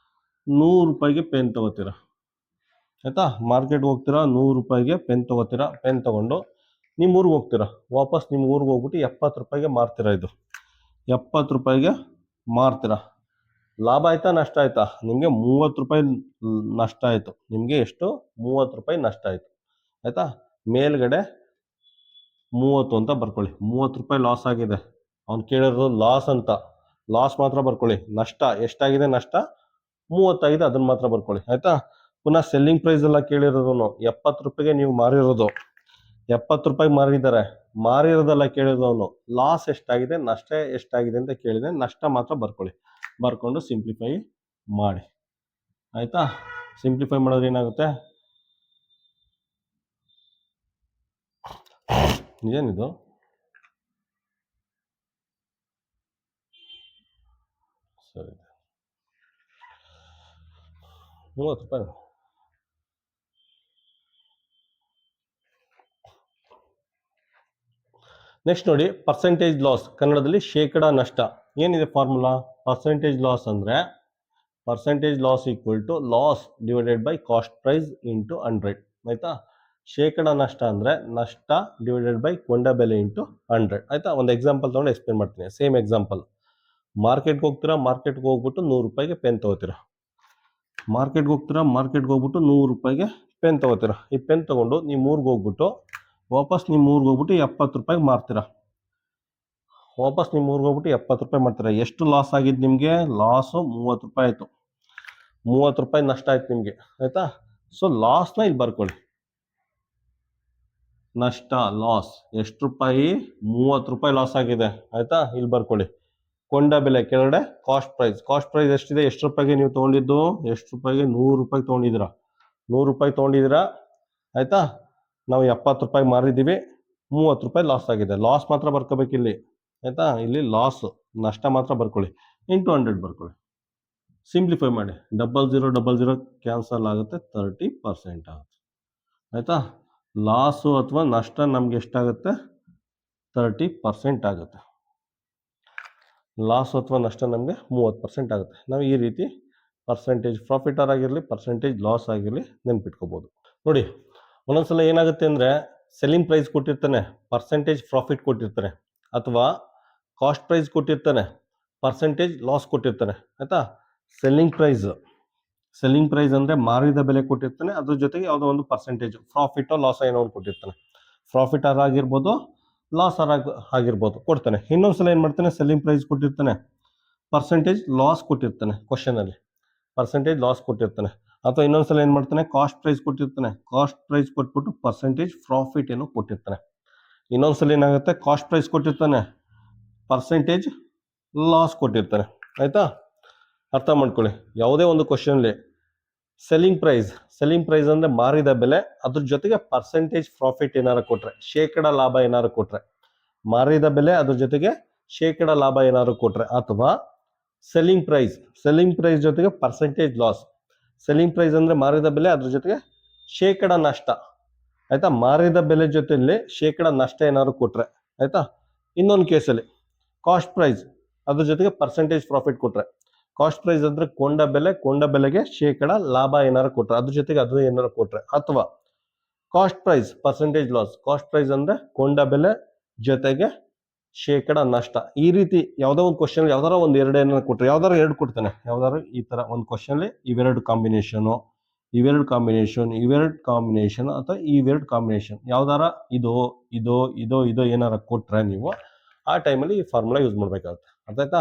100 ರೂಪಾಯಿಗೆ ಪೆನ್ ತೊಗೋತೀರಾ ಆಯಿತಾ. ಮಾರ್ಕೆಟ್ಗೆ ಹೋಗ್ತೀರಾ, 100 ರೂಪಾಯಿಗೆ ಪೆನ್ ತೊಗೋತೀರಾ. ಪೆನ್ ತೊಗೊಂಡು ನಿಮ್ಮ ಊರಿಗೆ ಹೋಗ್ತೀರಾ. ವಾಪಸ್ ನಿಮ್ಮ ಊರಿಗೆ ಹೋಗ್ಬಿಟ್ಟು 70 ರೂಪಾಯಿಗೆ ಮಾರ್ತೀರಾ. ಇದು 70 ರೂಪಾಯಿಗೆ ಮಾರ್ತೀರಾ. ಲಾಭ ಆಯಿತಾ, ನಷ್ಟ ಆಯಿತಾ? ನಿಮಗೆ 30 ರೂಪಾಯಿ ನಷ್ಟ ಆಯಿತು. ನಿಮಗೆ ಎಷ್ಟು? 30 ರೂಪಾಯಿ ನಷ್ಟ ಆಯಿತು ಆಯಿತಾ. ಮೇಲ್ಗಡೆ 30 ಅಂತ ಬರ್ಕೊಳ್ಳಿ. 30 ರೂಪಾಯಿ ಲಾಸ್ ಆಗಿದೆ. ಅವ್ನು ಕೇಳಿರೋದು ಲಾಸ್ ಅಂತ, ಲಾಸ್ ಮಾತ್ರ ಬರ್ಕೊಳ್ಳಿ. ನಷ್ಟ ಎಷ್ಟಾಗಿದೆ? ನಷ್ಟ 30 ಆಗಿದೆ, ಅದನ್ನು ಮಾತ್ರ ಬರ್ಕೊಳ್ಳಿ ಆಯಿತಾ. ಪುನಃ ಸೆಲ್ಲಿಂಗ್ ಪ್ರೈಸ್ ಎಲ್ಲ ಕೇಳಿರೋದು 70 ರೂಪಾಯಿಗೆ ನೀವು ಮಾರಿರೋದು, 70 ರೂಪಾಯಿ ಮಾರಿದ್ದಾರೆ. ಮಾರಿರೋದೆಲ್ಲ ಕೇಳಿದವನು ಲಾಸ್ ಎಷ್ಟಾಗಿದೆ, ನಷ್ಟ ಎಷ್ಟಾಗಿದೆ ಅಂತ ಕೇಳಿದೆ. ನಷ್ಟ ಮಾತ್ರ ಬರ್ಕೊಳ್ಳಿ. ಬರ್ಕೊಂಡು ಸಿಂಪ್ಲಿಫೈ ಮಾಡಿ ಆಯಿತಾ. ಸಿಂಪ್ಲಿಫೈ ಮಾಡಿದ್ರೆ ಏನಾಗುತ್ತೆ? ಏನಿದು? ಸರಿ, 30 ರೂಪಾಯಿ. ನೆಕ್ಸ್ಟ್ ನೋಡಿ, ಪರ್ಸೆಂಟೇಜ್ ಲಾಸ್. ಕನ್ನಡದಲ್ಲಿ ಶೇಕಡ ನಷ್ಟ. ಏನಿದೆ ಫಾರ್ಮುಲಾ? ಪರ್ಸೆಂಟೇಜ್ ಲಾಸ್ ಅಂದರೆ percentage loss equal to loss divided by cost price into 100 ಆಯಿತಾ. ಶೇಕಡ ನಷ್ಟ ಅಂದರೆ ನಷ್ಟ ಡಿವೈಡೆಡ್ ಬೈ ಕೊಂಡ ಬೆಲೆ ಇಂಟು 100 ಆಯಿತಾ. ಒಂದು ಎಕ್ಸಾಂಪಲ್ ತೊಗೊಂಡು ಎಕ್ಸ್ಪ್ಲೇನ್ ಮಾಡ್ತೀನಿ. Same example. ಮಾರ್ಕೆಟ್ಗೆ ಹೋಗ್ತೀರಾ, ಮಾರ್ಕೆಟ್ಗೆ ಹೋಗ್ಬಿಟ್ಟು 100 ರೂಪಾಯಿಗೆ ಪೆನ್ ತೊಗೋತೀರಾ. ಮಾರ್ಕೆಟ್ಗೆ ಹೋಗ್ತೀರಾ, ಮಾರ್ಕೆಟ್ಗೆ ಹೋಗ್ಬಿಟ್ಟು 100 ರೂಪಾಯಿಗೆ ಪೆನ್ ತೊಗೋತೀರಾ. ಈ ಪೆನ್ ತೊಗೊಂಡು ನೀವು ಊರಿಗೆ ಹೋಗ್ಬಿಟ್ಟು ವಾಪಸ್ ನಿಮ್ಮ ಊರಿಗೆ ಹೋಗ್ಬಿಟ್ಟು 70 ರೂಪಾಯಿಗೆ ಮಾರ್ತೀರಾ. ವಾಪಸ್ ನಿಮ್ಮ ಊರಿಗೆ ಹೋಗ್ಬಿಟ್ಟು 70 ರೂಪಾಯಿ ಮಾಡ್ತೀರಾ. ಎಷ್ಟು ಲಾಸ್ ಆಗಿದ್ದು ನಿಮಗೆ? ಲಾಸು 30 ರೂಪಾಯಿ ಆಯಿತು. 30 ರೂಪಾಯಿ ನಷ್ಟ ಆಯ್ತು ನಿಮಗೆ ಆಯಿತಾ. ಸೊ ಲಾಸ್ನ ಇಲ್ಲಿ ಬರ್ಕೊಳ್ಳಿ. ನಷ್ಟ, ಲಾಸ್ ಎಷ್ಟು ರೂಪಾಯಿ? 30 ರೂಪಾಯಿ ಲಾಸ್ ಆಗಿದೆ ಆಯಿತಾ. ಇಲ್ಲಿ ಬರ್ಕೊಳ್ಳಿ. ಕೊಂಡ ಬೆಲೆ ಕೆಳಗಡೆ ಕಾಸ್ಟ್ ಪ್ರೈಸ್. ಕಾಸ್ಟ್ ಪ್ರೈಸ್ ಎಷ್ಟಿದೆ? ಎಷ್ಟು ರೂಪಾಯಿಗೆ ನೀವು ತೊಗೊಂಡಿದ್ದು? ಎಷ್ಟು ರೂಪಾಯಿಗೆ? 100 ರೂಪಾಯಿ ತೊಗೊಂಡಿದ್ದೀರಾ. 100 ರೂಪಾಯಿ ತೊಗೊಂಡಿದ್ದೀರಾ ಆಯಿತಾ. ನಾವು 70 ರೂಪಾಯಿ ಮಾರಿದ್ದೀವಿ, 30 ರೂಪಾಯಿ ಲಾಸ್ ಆಗಿದೆ. ಲಾಸ್ ಮಾತ್ರ ಬರ್ಕೋಬೇಕು ಇಲ್ಲಿ ಆಯಿತಾ. ಇಲ್ಲಿ ಲಾಸ್, ನಷ್ಟ ಮಾತ್ರ ಬರ್ಕೊಳ್ಳಿ. ಇಂಟು 100 ಬರ್ಕೊಳ್ಳಿ. ಸಿಂಪ್ಲಿಫೈ ಮಾಡಿ. 0000 ಕ್ಯಾನ್ಸಲ್ ಆಗುತ್ತೆ, 30% ಆಗುತ್ತೆ ಆಯಿತಾ. ಲಾಸು ಅಥವಾ ನಷ್ಟ ನಮ್ಗೆ ಎಷ್ಟಾಗುತ್ತೆ? 30% ಆಗುತ್ತೆ. ಲಾಸ್ ಅಥವಾ ನಷ್ಟ ನಮಗೆ 30% ಆಗುತ್ತೆ. ನಾವು ಈ ರೀತಿ ಪರ್ಸೆಂಟೇಜ್ ಪ್ರಾಫಿಟರ್ ಆಗಿರಲಿ, ಪರ್ಸೆಂಟೇಜ್ ಲಾಸ್ ಆಗಿರಲಿ ನೆನ್ಪಿಟ್ಕೋಬೋದು. ನೋಡಿ, ಒಂದೊಂದ್ಸಲ ಏನಾಗುತ್ತೆ ಅಂದರೆ ಸೆಲ್ಲಿಂಗ್ ಪ್ರೈಸ್ ಕೊಟ್ಟಿರ್ತಾನೆ, ಪರ್ಸೆಂಟೇಜ್ ಪ್ರಾಫಿಟ್ ಕೊಟ್ಟಿರ್ತಾನೆ, ಅಥವಾ ಕಾಸ್ಟ್ ಪ್ರೈಸ್ ಕೊಟ್ಟಿರ್ತಾನೆ, ಪರ್ಸೆಂಟೇಜ್ ಲಾಸ್ ಕೊಟ್ಟಿರ್ತಾನೆ. ಆಯಿತಾ, ಸೆಲ್ಲಿಂಗ್ ಪ್ರೈಸ್ ಅಂದರೆ ಮಾರಿದ ಬೆಲೆ ಕೊಟ್ಟಿರ್ತಾನೆ, ಅದ್ರ ಜೊತೆಗೆ ಯಾವುದೋ ಒಂದು ಪರ್ಸೆಂಟೇಜ್ ಪ್ರಾಫಿಟೋ ಲಾಸ್ ಏನೋ ಒಂದು ಕೊಟ್ಟಿರ್ತಾನೆ. ಪ್ರಾಫಿಟ್ ಆಗಿರ್ಬೋದು, ಲಾಸ್ ಆಗಿರ್ಬೋದು ಕೊಡ್ತಾನೆ. ಇನ್ನೊಂದ್ಸಲ ಏನು ಮಾಡ್ತಾನೆ, ಸೆಲ್ಲಿಂಗ್ ಪ್ರೈಸ್ ಕೊಟ್ಟಿರ್ತಾನೆ, ಪರ್ಸೆಂಟೇಜ್ ಲಾಸ್ ಕೊಟ್ಟಿರ್ತಾನೆ, ಕ್ವಶನಲ್ಲಿ ಪರ್ಸೆಂಟೇಜ್ ಲಾಸ್ ಕೊಟ್ಟಿರ್ತಾನೆ. ಅಥವಾ ಇನ್ನೊಂದ್ಸಲ ಏನು ಮಾಡ್ತಾನೆ, ಕಾಸ್ಟ್ ಪ್ರೈಸ್ ಕೊಟ್ಟಿರ್ತಾನೆ, ಕಾಸ್ಟ್ ಪ್ರೈಸ್ ಕೊಟ್ಬಿಟ್ಟು ಪರ್ಸೆಂಟೇಜ್ ಪ್ರಾಫಿಟ್ ಏನೋ ಕೊಟ್ಟಿರ್ತಾನೆ. ಇನ್ನೊಂದ್ಸಲ ಏನಾಗುತ್ತೆ, ಕಾಸ್ಟ್ ಪ್ರೈಸ್ ಕೊಟ್ಟಿರ್ತಾನೆ, ಪರ್ಸೆಂಟೇಜ್ ಲಾಸ್ ಕೊಟ್ಟಿರ್ತಾನೆ. ಆಯಿತಾ, ಅರ್ಥ ಮಾಡ್ಕೊಳ್ಳಿ. ಯಾವುದೇ ಒಂದು ಕ್ವಶನಲ್ಲಿ ಸೆಲ್ಲಿಂಗ್ ಪ್ರೈಸ್ ಅಂದರೆ ಮಾರಿದ ಬೆಲೆ, ಅದ್ರ ಜೊತೆಗೆ ಪರ್ಸೆಂಟೇಜ್ ಪ್ರಾಫಿಟ್ ಏನಾರು ಕೊಟ್ರೆ, ಶೇಕಡ ಲಾಭ ಏನಾರು ಕೊಟ್ರೆ, ಮಾರಿದ ಬೆಲೆ ಅದ್ರ ಜೊತೆಗೆ ಶೇಕಡ ಲಾಭ ಏನಾದ್ರು ಕೊಟ್ರೆ, ಅಥವಾ ಸೆಲ್ಲಿಂಗ್ ಪ್ರೈಸ್ ಜೊತೆಗೆ ಪರ್ಸೆಂಟೇಜ್ ಲಾಸ್. ಸೆಲ್ಲಿಂಗ್ ಪ್ರೈಸ್ ಅಂದರೆ ಮಾರಿದ ಬೆಲೆ, ಅದ್ರ ಜೊತೆಗೆ ಶೇಕಡ ನಷ್ಟ. ಆಯಿತಾ, ಮಾರಿದ ಬೆಲೆ ಜೊತೆಯಲ್ಲಿ ಶೇಕಡ ನಷ್ಟ ಏನಾದ್ರು ಕೊಟ್ರೆ. ಆಯಿತಾ, ಇನ್ನೊಂದು ಕೇಸಲ್ಲಿ ಕಾಸ್ಟ್ ಪ್ರೈಸ್ ಅದ್ರ ಜೊತೆಗೆ ಪರ್ಸೆಂಟೇಜ್ ಪ್ರಾಫಿಟ್ ಕೊಟ್ರೆ. ಕಾಸ್ಟ್ ಪ್ರೈಸ್ ಅಂದರೆ ಕೊಂಡ ಬೆಲೆಗೆ ಶೇಕಡ ಲಾಭ ಏನಾರು ಕೊಟ್ರೆ, ಅದ್ರ ಜೊತೆಗೆ ಅದು ಏನಾರು ಕೊಟ್ರೆ. ಅಥವಾ cost price percentage loss. Cost price ಅಂದರೆ ಕೊಂಡ ಬೆಲೆ ಜೊತೆಗೆ ಶೇಕಡ ನಷ್ಟ. ಈ ರೀತಿ ಯಾವುದೋ ಒಂದು ಕ್ವಶನ್ ಯಾವ್ದಾರ ಒಂದು ಏನಾರು ಕೊಟ್ಟರೆ, ಯಾವ್ದಾರು ಎರಡು ಕೊಡ್ತಾನೆ, ಯಾವ್ದಾರು ಈ ತರ ಒಂದು ಕ್ವಶನ್ ಇವೆರಡು ಕಾಂಬಿನೇಷನ್, ಅಥವಾ ಇವೆರಡು ಕಾಂಬಿನೇಷನ್, ಯಾವ್ದಾರ ಇದು ಏನಾರ ಕೊಟ್ರೆ ನೀವು ಆ ಟೈಮಲ್ಲಿ ಈ ಫಾರ್ಮುಲಾ ಯೂಸ್ ಮಾಡ್ಬೇಕಾಗುತ್ತೆ. ಅರ್ಥಾಯ್ತಾ?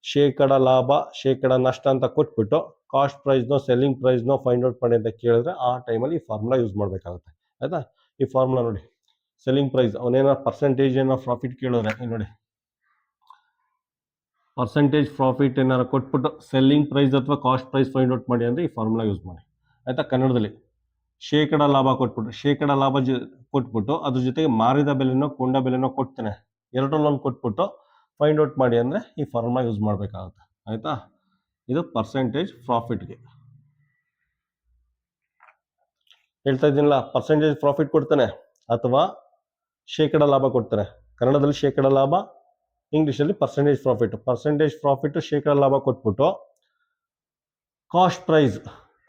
ಶೇಕಡ ಲಾಭ, ಶೇಕಡ ನಷ್ಟ ಅಂತ ಕೊಟ್ಬಿಟ್ಟು ಕಾಸ್ಟ್ ಪ್ರೈಸ್ನೋ ಸೆಲ್ಲಿಂಗ್ ಪ್ರೈಸ್ನೋ ಫೈಂಡ್ ಔಟ್ ಮಾಡಿ ಅಂತ ಕೇಳಿದ್ರೆ ಆ ಟೈಮಲ್ಲಿ ಈ ಫಾರ್ಮುಲಾ ಯೂಸ್ ಮಾಡಬೇಕಾಗುತ್ತೆ. ಆಯ್ತಾ, ಈ ಫಾರ್ಮುಲಾ ನೋಡಿ, ಸೆಲ್ಲಿಂಗ್ ಪ್ರೈಸ್ ಅವನೇನೋ ಪರ್ಸೆಂಟೇಜ್ ಏನೋ ಪ್ರಾಫಿಟ್ ಕೇಳಿದ್ರೆ ನೋಡಿ, ಪರ್ಸೆಂಟೇಜ್ ಪ್ರಾಫಿಟ್ ಏನಾರು ಕೊಟ್ಬಿಟ್ಟು ಸೆಲ್ಲಿಂಗ್ ಪ್ರೈಸ್ ಅಥವಾ ಕಾಸ್ಟ್ ಪ್ರೈಸ್ ಫೈಂಡ್ ಔಟ್ ಮಾಡಿ ಅಂದರೆ ಈ ಫಾರ್ಮುಲಾ ಯೂಸ್ ಮಾಡಿ. ಆಯಿತಾ, ಕನ್ನಡದಲ್ಲಿ ಶೇಕಡ ಲಾಭ ಕೊಟ್ಬಿಟ್ಟು, ಶೇಕಡ ಲಾಭ ಕೊಟ್ಬಿಟ್ಟು ಅದ್ರ ಜೊತೆಗೆ ಮಾರಿದ ಬೆಲೆನೋ ಕೊಂಡ ಬೆಲೆನೋ ಕೊಡ್ತೇನೆ, ಎರಡರಲ್ಲೊಂದು ಕೊಟ್ಬಿಟ್ಟು ಫೈಂಡ್ ಔಟ್ ಮಾಡಿ ಅಂದರೆ ಈ ಫಾರ್ಮುಲಾ ಯೂಸ್ ಮಾಡಬೇಕಾಗುತ್ತೆ. ಆಯಿತಾ, ಇದು ಪರ್ಸೆಂಟೇಜ್ ಪ್ರಾಫಿಟ್ಗೆ ಹೇಳ್ತಾ ಇದ್ದೀನಲ್ಲ. ಪರ್ಸೆಂಟೇಜ್ ಪ್ರಾಫಿಟ್ ಕೊಡ್ತಾನೆ ಅಥವಾ ಶೇಕಡ ಲಾಭ ಕೊಡ್ತಾರೆ. ಕನ್ನಡದಲ್ಲಿ ಶೇಕಡ ಲಾಭ, ಇಂಗ್ಲೀಷಲ್ಲಿ ಪರ್ಸೆಂಟೇಜ್ ಪ್ರಾಫಿಟ್ ಶೇಕಡ ಲಾಭ ಕೊಟ್ಬಿಟ್ಟು ಕಾಸ್ಟ್ ಪ್ರೈಸ್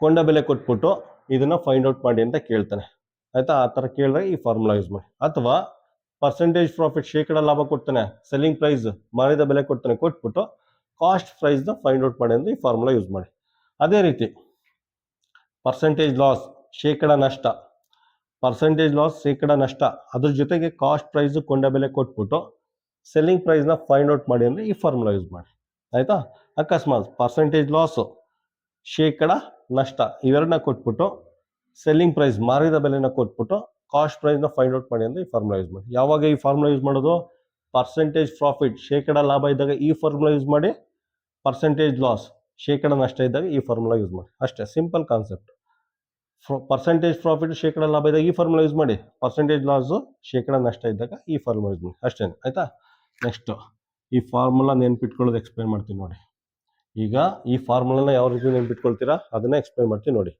ಕೊಂಡ ಬೆಲೆ ಕೊಟ್ಬಿಟ್ಟು ಇದನ್ನ ಫೈಂಡ್ ಔಟ್ ಮಾಡಿ ಅಂತ ಕೇಳ್ತಾನೆ. ಆಯ್ತಾ, ಆ ಥರ ಕೇಳಿದ್ರೆ ಈ ಫಾರ್ಮುಲಾ ಯೂಸ್ ಮಾಡಿ. ಅಥವಾ ಪರ್ಸೆಂಟೇಜ್ ಪ್ರಾಫಿಟ್ ಶೇಕಡ ಲಾಭ ಕೊಡ್ತಾನೆ, ಸೆಲ್ಲಿಂಗ್ ಪ್ರೈಸ್ ಮಾರಿದ ಬೆಲೆ ಕೊಟ್ಬಿಟ್ಟು ಕಾಸ್ಟ್ ಪ್ರೈಸ್ನ ಫೈಂಡ್ ಔಟ್ ಮಾಡಿ ಅಂದರೆ ಈ ಫಾರ್ಮುಲಾ ಯೂಸ್ ಮಾಡಿ. ಅದೇ ರೀತಿ ಪರ್ಸೆಂಟೇಜ್ ಲಾಸ್ ಶೇಕಡ ನಷ್ಟ, ಅದ್ರ ಜೊತೆಗೆ ಕಾಸ್ಟ್ ಪ್ರೈಸ್ ಕೊಂಡ ಬೆಲೆ ಕೊಟ್ಬಿಟ್ಟು ಸೆಲ್ಲಿಂಗ್ ಪ್ರೈಸ್ನ ಫೈಂಡ್ ಔಟ್ ಮಾಡಿ ಅಂದರೆ ಈ ಫಾರ್ಮುಲಾ ಯೂಸ್ ಮಾಡಿ. ಆಯಿತಾ, ಅಕಸ್ಮಾತ್ ಪರ್ಸೆಂಟೇಜ್ ಲಾಸು, ಶೇಕಡ ನಷ್ಟ ಇವೆರಡನ್ನ ಕೊಟ್ಬಿಟ್ಟು ಸೆಲ್ಲಿಂಗ್ ಪ್ರೈಸ್ ಮಾರಿದ ಬೆಲೆನ ಕೊಟ್ಬಿಟ್ಟು ಕಾಸ್ಟ್ ಪ್ರೈಸ್ನ ಫೈಂಡ್ ಔಟ್ ಮಾಡಿ ಅಂದರೆ ಈ ಫಾರ್ಮುಲಾ ಯೂಸ್ ಮಾಡಿ. ಯಾವಾಗ ಈ ಫಾರ್ಮುಲಾ ಯೂಸ್ ಮಾಡೋದು? ಪರ್ಸೆಂಟೇಜ್ ಪ್ರಾಫಿಟ್ ಶೇಕಡ ಲಾಭ ಇದ್ದಾಗ ಈ ಫಾರ್ಮುಲಾ ಯೂಸ್ ಮಾಡಿ, ಪರ್ಸೆಂಟೇಜ್ ಲಾಸ್ ಶೇಕಡ ನಷ್ಟ ಇದ್ದಾಗ ಈ ಫಾರ್ಮುಲಾ ಯೂಸ್ ಮಾಡಿ. ಅಷ್ಟೇ, ಸಿಂಪಲ್ ಕಾನ್ಸೆಪ್ಟ್. ಪರ್ಸೆಂಟೇಜ್ ಪ್ರಾಫಿಟ್ ಶೇಕಡ ಲಾಭ ಇದ್ದಾಗ ಈ ಫಾರ್ಮುಲಾ ಯೂಸ್ ಮಾಡಿ, ಪರ್ಸೆಂಟೇಜ್ ಲಾಸು ಶೇಕಡ ನಷ್ಟ ಇದ್ದಾಗ ಈ ಫಾರ್ಮುಲಾ ಯೂಸ್ ಮಾಡಿ. ಅಷ್ಟೇ. ಆಯಿತಾ, ನೆಕ್ಸ್ಟ್ ಈ ಫಾರ್ಮುಲಾ ನೆನ್ಪಿಟ್ಕೊಳ್ಳೋದು ಎಕ್ಸ್ಪ್ಲೇನ್ ಮಾಡ್ತೀನಿ ನೋಡಿ. ಈಗ ಈ ಫಾರ್ಮುಲಾನ ಯಾವ ರೀತಿ ನೆನ್ಪಿಟ್ಕೊಳ್ತೀರಾ ಅದನ್ನ ಎಕ್ಸ್ಪ್ಲೇನ್ ಮಾಡ್ತೀನಿ ನೋಡಿ.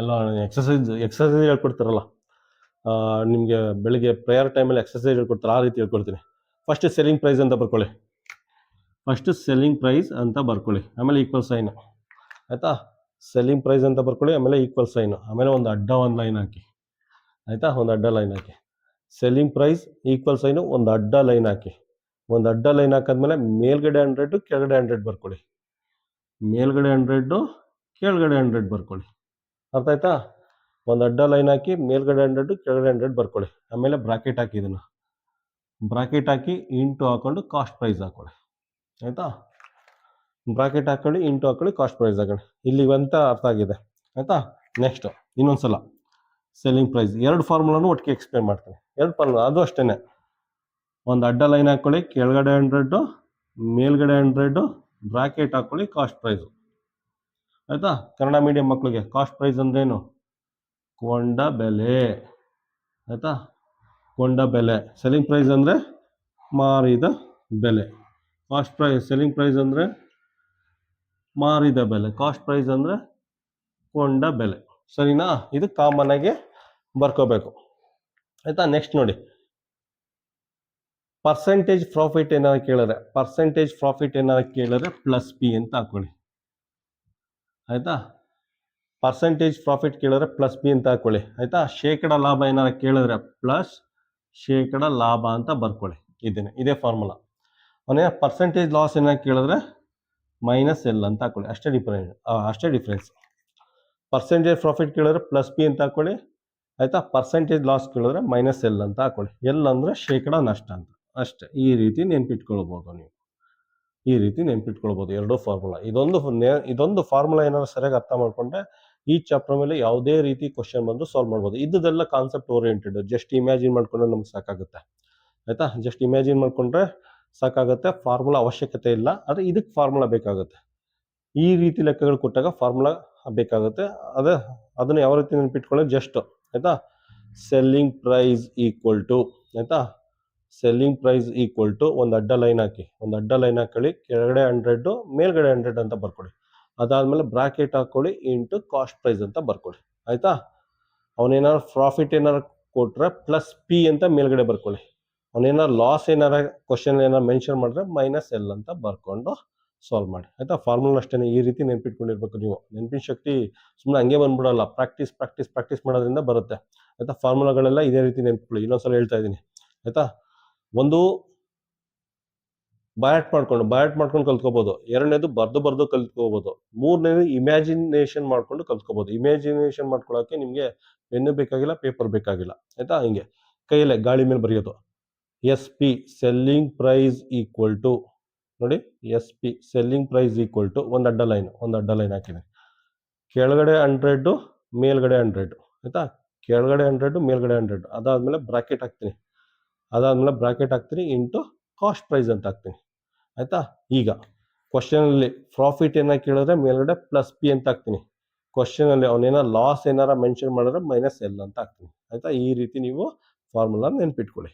ಎಲ್ಲ ಎಕ್ಸಸೈಸ್ ಹೇಳ್ಕೊಡ್ತಾರಲ್ಲ ನಿಮಗೆ ಬೆಳಿಗ್ಗೆ ಪ್ರೇಯರ್ ಟೈಮಲ್ಲಿ ಎಕ್ಸಸೈಸ್ ಹೇಳ್ಕೊಡ್ತಾರೆ, ಆ ರೀತಿ ಹೇಳ್ಕೊಡ್ತೀನಿ. ಫಸ್ಟ್ ಸೆಲ್ಲಿಂಗ್ ಪ್ರೈಸ್ ಅಂತ ಬರ್ಕೊಳ್ಳಿ, ಆಮೇಲೆ ಈಕ್ವಲ್ ಸೈನ್. ಆಯಿತಾ, ಸೆಲ್ಲಿಂಗ್ ಪ್ರೈಸ್ ಅಂತ ಬರ್ಕೊಳ್ಳಿ, ಆಮೇಲೆ ಈಕ್ವಲ್ ಸೈನ್, ಆಮೇಲೆ ಒಂದು ಒಂದು ಲೈನ್ ಹಾಕಿ. ಆಯಿತಾ, ಒಂದು ಅಡ್ಡ ಲೈನ್ ಹಾಕಿ. ಸೆಲ್ಲಿಂಗ್ ಪ್ರೈಸ್ ಈಕ್ವಲ್ ಸೈನು, ಒಂದು ಅಡ್ಡ ಲೈನ್ ಹಾಕಿ. ಒಂದು ಅಡ್ಡ ಲೈನ್ ಹಾಕಿದ್ಮೇಲೆ ಮೇಲ್ಗಡೆ 100 ಕೆಳಗಡೆ 100 ಬರ್ಕೊಳ್ಳಿ, ಮೇಲ್ಗಡೆ 100 ಕೆಳಗಡೆ 100 ಬರ್ಕೊಳ್ಳಿ. ಅರ್ಥ ಆಯ್ತಾ? ಒಂದು ಅಡ್ಡ ಲೈನ್ ಹಾಕಿ ಮೇಲ್ಗಡೆ 100 ಕೆಳಗಡೆ 100 ಬರ್ಕೊಳ್ಳಿ. ಆಮೇಲೆ ಬ್ರಾಕೆಟ್ ಹಾಕಿ, ಇದನ್ನ ಬ್ರಾಕೆಟ್ ಹಾಕಿ ಇಂಟು ಹಾಕೊಂಡು ಕಾಸ್ಟ್ ಪ್ರೈಸ್ ಹಾಕೊಳ್ಳಿ. ಆಯಿತಾ, ಬ್ರಾಕೆಟ್ ಹಾಕೊಳ್ಳಿ, ಇಂಟು ಹಾಕೊಳ್ಳಿ, ಕಾಸ್ಟ್ ಪ್ರೈಸ್ ಹಾಕೊಳ್ಳಿ. ಇಲ್ಲಿಗಂತ ಅರ್ಥ ಆಗಿದೆ. ಆಯಿತಾ, ನೆಕ್ಸ್ಟ್ ಇನ್ನೊಂದ್ಸಲ ಸೆಲ್ಲಿಂಗ್ ಪ್ರೈಸ್ ಎರಡು ಫಾರ್ಮುಲಾನು ಒಟ್ಟಿಗೆ ಎಕ್ಸ್ಪ್ಲೇನ್ ಮಾಡ್ತೀನಿ. ಎರಡು ಫಾರ್ಮುಲಾ ಅದು ಅಷ್ಟೇ. ಒಂದು ಅಡ್ಡ ಲೈನ್ ಹಾಕೊಳ್ಳಿ, ಕೆಳಗಡೆ 100 ಮೇಲ್ಗಡೆ 100 ಬ್ರಾಕೆಟ್ ಹಾಕೊಳ್ಳಿ, ಕಾಸ್ಟ್ ಪ್ರೈಸು. ಆಯಿತಾ, ಕನ್ನಡ ಮೀಡಿಯಂ ಮಕ್ಕಳಿಗೆ ಕಾಸ್ಟ್ ಪ್ರೈಸ್ ಅಂದ್ರೇನು? ಕೊಂಡ ಬೆಲೆ. ಆಯಿತಾ, ಕೊಂಡ ಬೆಲೆ. ಸೆಲ್ಲಿಂಗ್ ಪ್ರೈಸ್ ಅಂದರೆ ಮಾರಿದ ಬೆಲೆ. ಕಾಸ್ಟ್ ಪ್ರೈಸ್, ಸೆಲ್ಲಿಂಗ್ ಪ್ರೈಸ್ ಅಂದರೆ ಮಾರಿದ ಬೆಲೆ, ಕಾಸ್ಟ್ ಪ್ರೈಸ್ ಅಂದರೆ ಕೊಂಡ ಬೆಲೆ. ಸರಿನಾ? ಇದು ಕಾಮನ್ ಆಗಿ ಬರ್ಕೋಬೇಕು. ಆಯಿತಾ, ನೆಕ್ಸ್ಟ್ ನೋಡಿ, ಪರ್ಸೆಂಟೇಜ್ ಪ್ರಾಫಿಟ್ ಏನಾದ್ರು ಕೇಳಿದ್ರೆ ಪ್ಲಸ್ ಪಿ ಅಂತ ಹಾಕೊಳ್ಳಿ, ಆಯ್ತಾ. ಪರ್ಸೆಂಟೇಜ್ ಪ್ರಾಫಿಟ್ ಕೇಳಿದ್ರೆ ಪ್ಲಸ್ ಪಿ ಅಂತ ಹಾಕೊಳ್ಳಿ, ಆಯ್ತಾ. ಶೇಕಡ ಲಾಭ ಏನಾದ್ರು ಕೇಳಿದ್ರೆ ಪ್ಲಸ್ ಶೇಕಡ ಲಾಭ ಅಂತ ಬರ್ಕೊಳ್ಳಿ. ಇದೇ ಫಾರ್ಮುಲಾ. ಅವನೇ ಪರ್ಸೆಂಟೇಜ್ ಲಾಸ್ ಏನಾದ್ರು ಕೇಳಿದ್ರೆ ಮೈನಸ್ ಎಲ್ ಅಂತ ಹಾಕೊಳ್ಳಿ, ಅಷ್ಟೇ ಡಿಫ್ರೆನ್ಸ್. ಪರ್ಸೆಂಟೇಜ್ ಪ್ರಾಫಿಟ್ ಕೇಳಿದ್ರೆ ಪ್ಲಸ್ ಪಿ ಅಂತ ಹಾಕೊಳ್ಳಿ, ಆಯ್ತಾ. ಪರ್ಸೆಂಟೇಜ್ ಲಾಸ್ ಕೇಳಿದ್ರೆ ಮೈನಸ್ ಎಲ್ ಅಂತ ಹಾಕೊಳ್ಳಿ. ಎಲ್ ಅಂದ್ರೆ ಶೇಕಡ ನಷ್ಟ ಅಂತ, ಅಷ್ಟೇ. ಈ ರೀತಿ ನೆನ್ಪಿಟ್ಕೊಳ್ಬೋದು ನೀವು, ಎರಡೂ ಫಾರ್ಮುಲಾ. ಇದೊಂದು ಫಾರ್ಮುಲಾ ಏನಾದ್ರು ಸರಿಯಾಗಿ ಅರ್ಥ ಮಾಡ್ಕೊಂಡ್ರೆ ಈ ಚಾಪ್ಟರ್ ಮೇಲೆ ಯಾವುದೇ ರೀತಿ ಕ್ವಶನ್ ಬಂದು ಸಾಲ್ವ್ ಮಾಡ್ಬೋದು. ಇದೆಲ್ಲ ಕಾನ್ಸೆಪ್ಟ್ ಓರಿಯೆಂಟೆಡ್. ಜಸ್ಟ್ ಇಮ್ಯಾಜಿನ್ ಮಾಡ್ಕೊಂಡ್ರೆ ನಮ್ಗೆ ಸಾಕಾಗುತ್ತೆ, ಆಯ್ತಾ. ಜಸ್ಟ್ ಇಮ್ಯಾಜಿನ್ ಮಾಡ್ಕೊಂಡ್ರೆ ಸಾಕಾಗುತ್ತೆ, ಫಾರ್ಮುಲಾ ಅವಶ್ಯಕತೆ ಇಲ್ಲ. ಆದರೆ ಇದಕ್ಕೆ ಫಾರ್ಮುಲಾ ಬೇಕಾಗುತ್ತೆ. ಈ ರೀತಿ ಲೆಕ್ಕಗಳು ಕೊಟ್ಟಾಗ ಫಾರ್ಮುಲಾ ಬೇಕಾಗುತ್ತೆ. ಅದನ್ನ ಯಾವ ರೀತಿ ನೆನ್ಪಿಟ್ಕೊಳ್ಳಿ, ಜಸ್ಟ್ ಆಯ್ತಾ. ಸೆಲ್ಲಿಂಗ್ ಪ್ರೈಸ್ ಈಕ್ವಲ್ ಟು, ಆಯ್ತಾ, ಸೆಲ್ಲಿಂಗ್ ಪ್ರೈಸ್ ಈಕ್ವಲ್ ಟು ಒಂದು ಅಡ್ಡ ಲೈನ್ ಹಾಕೊಳ್ಳಿ, ಕೆಳಗಡೆ 100 ಮೇಲ್ಗಡೆ 100 ಅಂತ ಬರ್ಕೊಳ್ಳಿ. ಅದಾದ್ಮೇಲೆ ಬ್ರಾಕೆಟ್ ಹಾಕೊಳ್ಳಿ, ಇಂಟು ಕಾಸ್ಟ್ ಪ್ರೈಸ್ ಅಂತ ಬರ್ಕೊಳ್ಳಿ, ಆಯ್ತಾ. ಅವನೇನಾದ್ರು ಪ್ರಾಫಿಟ್ ಏನಾರು ಕೊಟ್ರೆ ಪ್ಲಸ್ ಪಿ ಅಂತ ಮೇಲ್ಗಡೆ ಬರ್ಕೊಳ್ಳಿ. ಅವನೇನಾರು ಲಾಸ್ ಕ್ವಶನ್ ಏನಾರು ಮೆನ್ಷನ್ ಮಾಡಿದ್ರೆ ಮೈನಸ್ ಎಲ್ ಅಂತ ಬರ್ಕೊಂಡು ಸಾಲ್ವ್ ಮಾಡಿ, ಆಯ್ತಾ. ಫಾರ್ಮುಲಾ ಅಷ್ಟೇ. ಈ ರೀತಿ ನೆನ್ಪಿಟ್ಕೊಂಡಿರ್ಬೇಕು ನೀವು. ನೆನಪಿನ ಶಕ್ತಿ ಸುಮ್ಮನೆ ಹಂಗೆ ಬಂದ್ಬಿಡಲ್ಲ, ಪ್ರಾಕ್ಟೀಸ್ ಮಾಡೋದ್ರಿಂದ ಬರುತ್ತೆ, ಆಯ್ತಾ. ಫಾರ್ಮುಲಾಗಳೆಲ್ಲ ಇದೇ ರೀತಿ ನೆನ್ಪಿಟ್ಕೊಳ್ಳಿ. ಇನ್ನೊಂದ್ಸಲ ಹೇಳ್ತಾ ಇದ್ದೀನಿ, ಆಯ್ತಾ. ಒಂದು ಬಯಾಟ್ ಮಾಡ್ಕೊಂಡು ಕಲ್ತ್ಕೋಬಹುದು. ಎರಡನೇದು ಬರ್ದು ಕಲ್ತ್ಕೋಬಹುದು. ಮೂರನೇದು ಇಮ್ಯಾಜಿನೇಷನ್ ಮಾಡ್ಕೊಂಡು ಕಲ್ತ್ಕೋಬಹುದು. ಇಮ್ಯಾಜಿನೇಷನ್ ಮಾಡ್ಕೊಳ್ಳೋಕೆ ನಿಮಗೆ ಪೆನ್ನು ಬೇಕಾಗಿಲ್ಲ, ಪೇಪರ್ ಬೇಕಾಗಿಲ್ಲ, ಆಯ್ತಾ. ಹಿಂಗೆ ಕೈಯಲ್ಲೇ ಗಾಳಿ ಮೇಲೆ ಬರೆಯೋದು. S P selling price equal to, ನೋಡಿ, S P selling price equal to ಒಂದು ಅಡ್ಡ ಲೈನ್ ಹಾಕಿದೆ. ಕೆಳಗಡೆ 100 ಮೇಲ್ಗಡೆ 100, ಆಯ್ತಾ. ಕೆಳಗಡೆ 100 ಮೇಲ್ಗಡೆ 100. ಅದಾದ್ಮೇಲೆ ಬ್ರಾಕೆಟ್ ಹಾಕ್ತೀನಿ, ಇಂಟು ಕಾಸ್ಟ್ ಪ್ರೈಸ್ ಅಂತ ಹಾಕ್ತೀನಿ, ಆಯ್ತಾ. ಈಗ ಕ್ವಶನ್ ಅಲ್ಲಿ ಪ್ರಾಫಿಟ್ ಏನಾರು ಕೇಳಿದ್ರೆ ಮೇಲ್ಗಡೆ ಪ್ಲಸ್ ಪಿ ಅಂತ ಹಾಕ್ತೀನಿ. ಕ್ವಶನ್ ಅಲ್ಲಿ ಅವನೇನ ಲಾಸ್ ಏನಾರ ಮೆನ್ಷನ್ ಮಾಡಿದ್ರೆ ಮೈನಸ್ ಎಲ್ ಅಂತ ಹಾಕ್ತೀನಿ, ಆಯ್ತಾ. ಈ ರೀತಿ ನೀವು ಫಾರ್ಮುಲಾ ನೆನ್ಪಿಟ್ಕೊಳ್ಳಿ.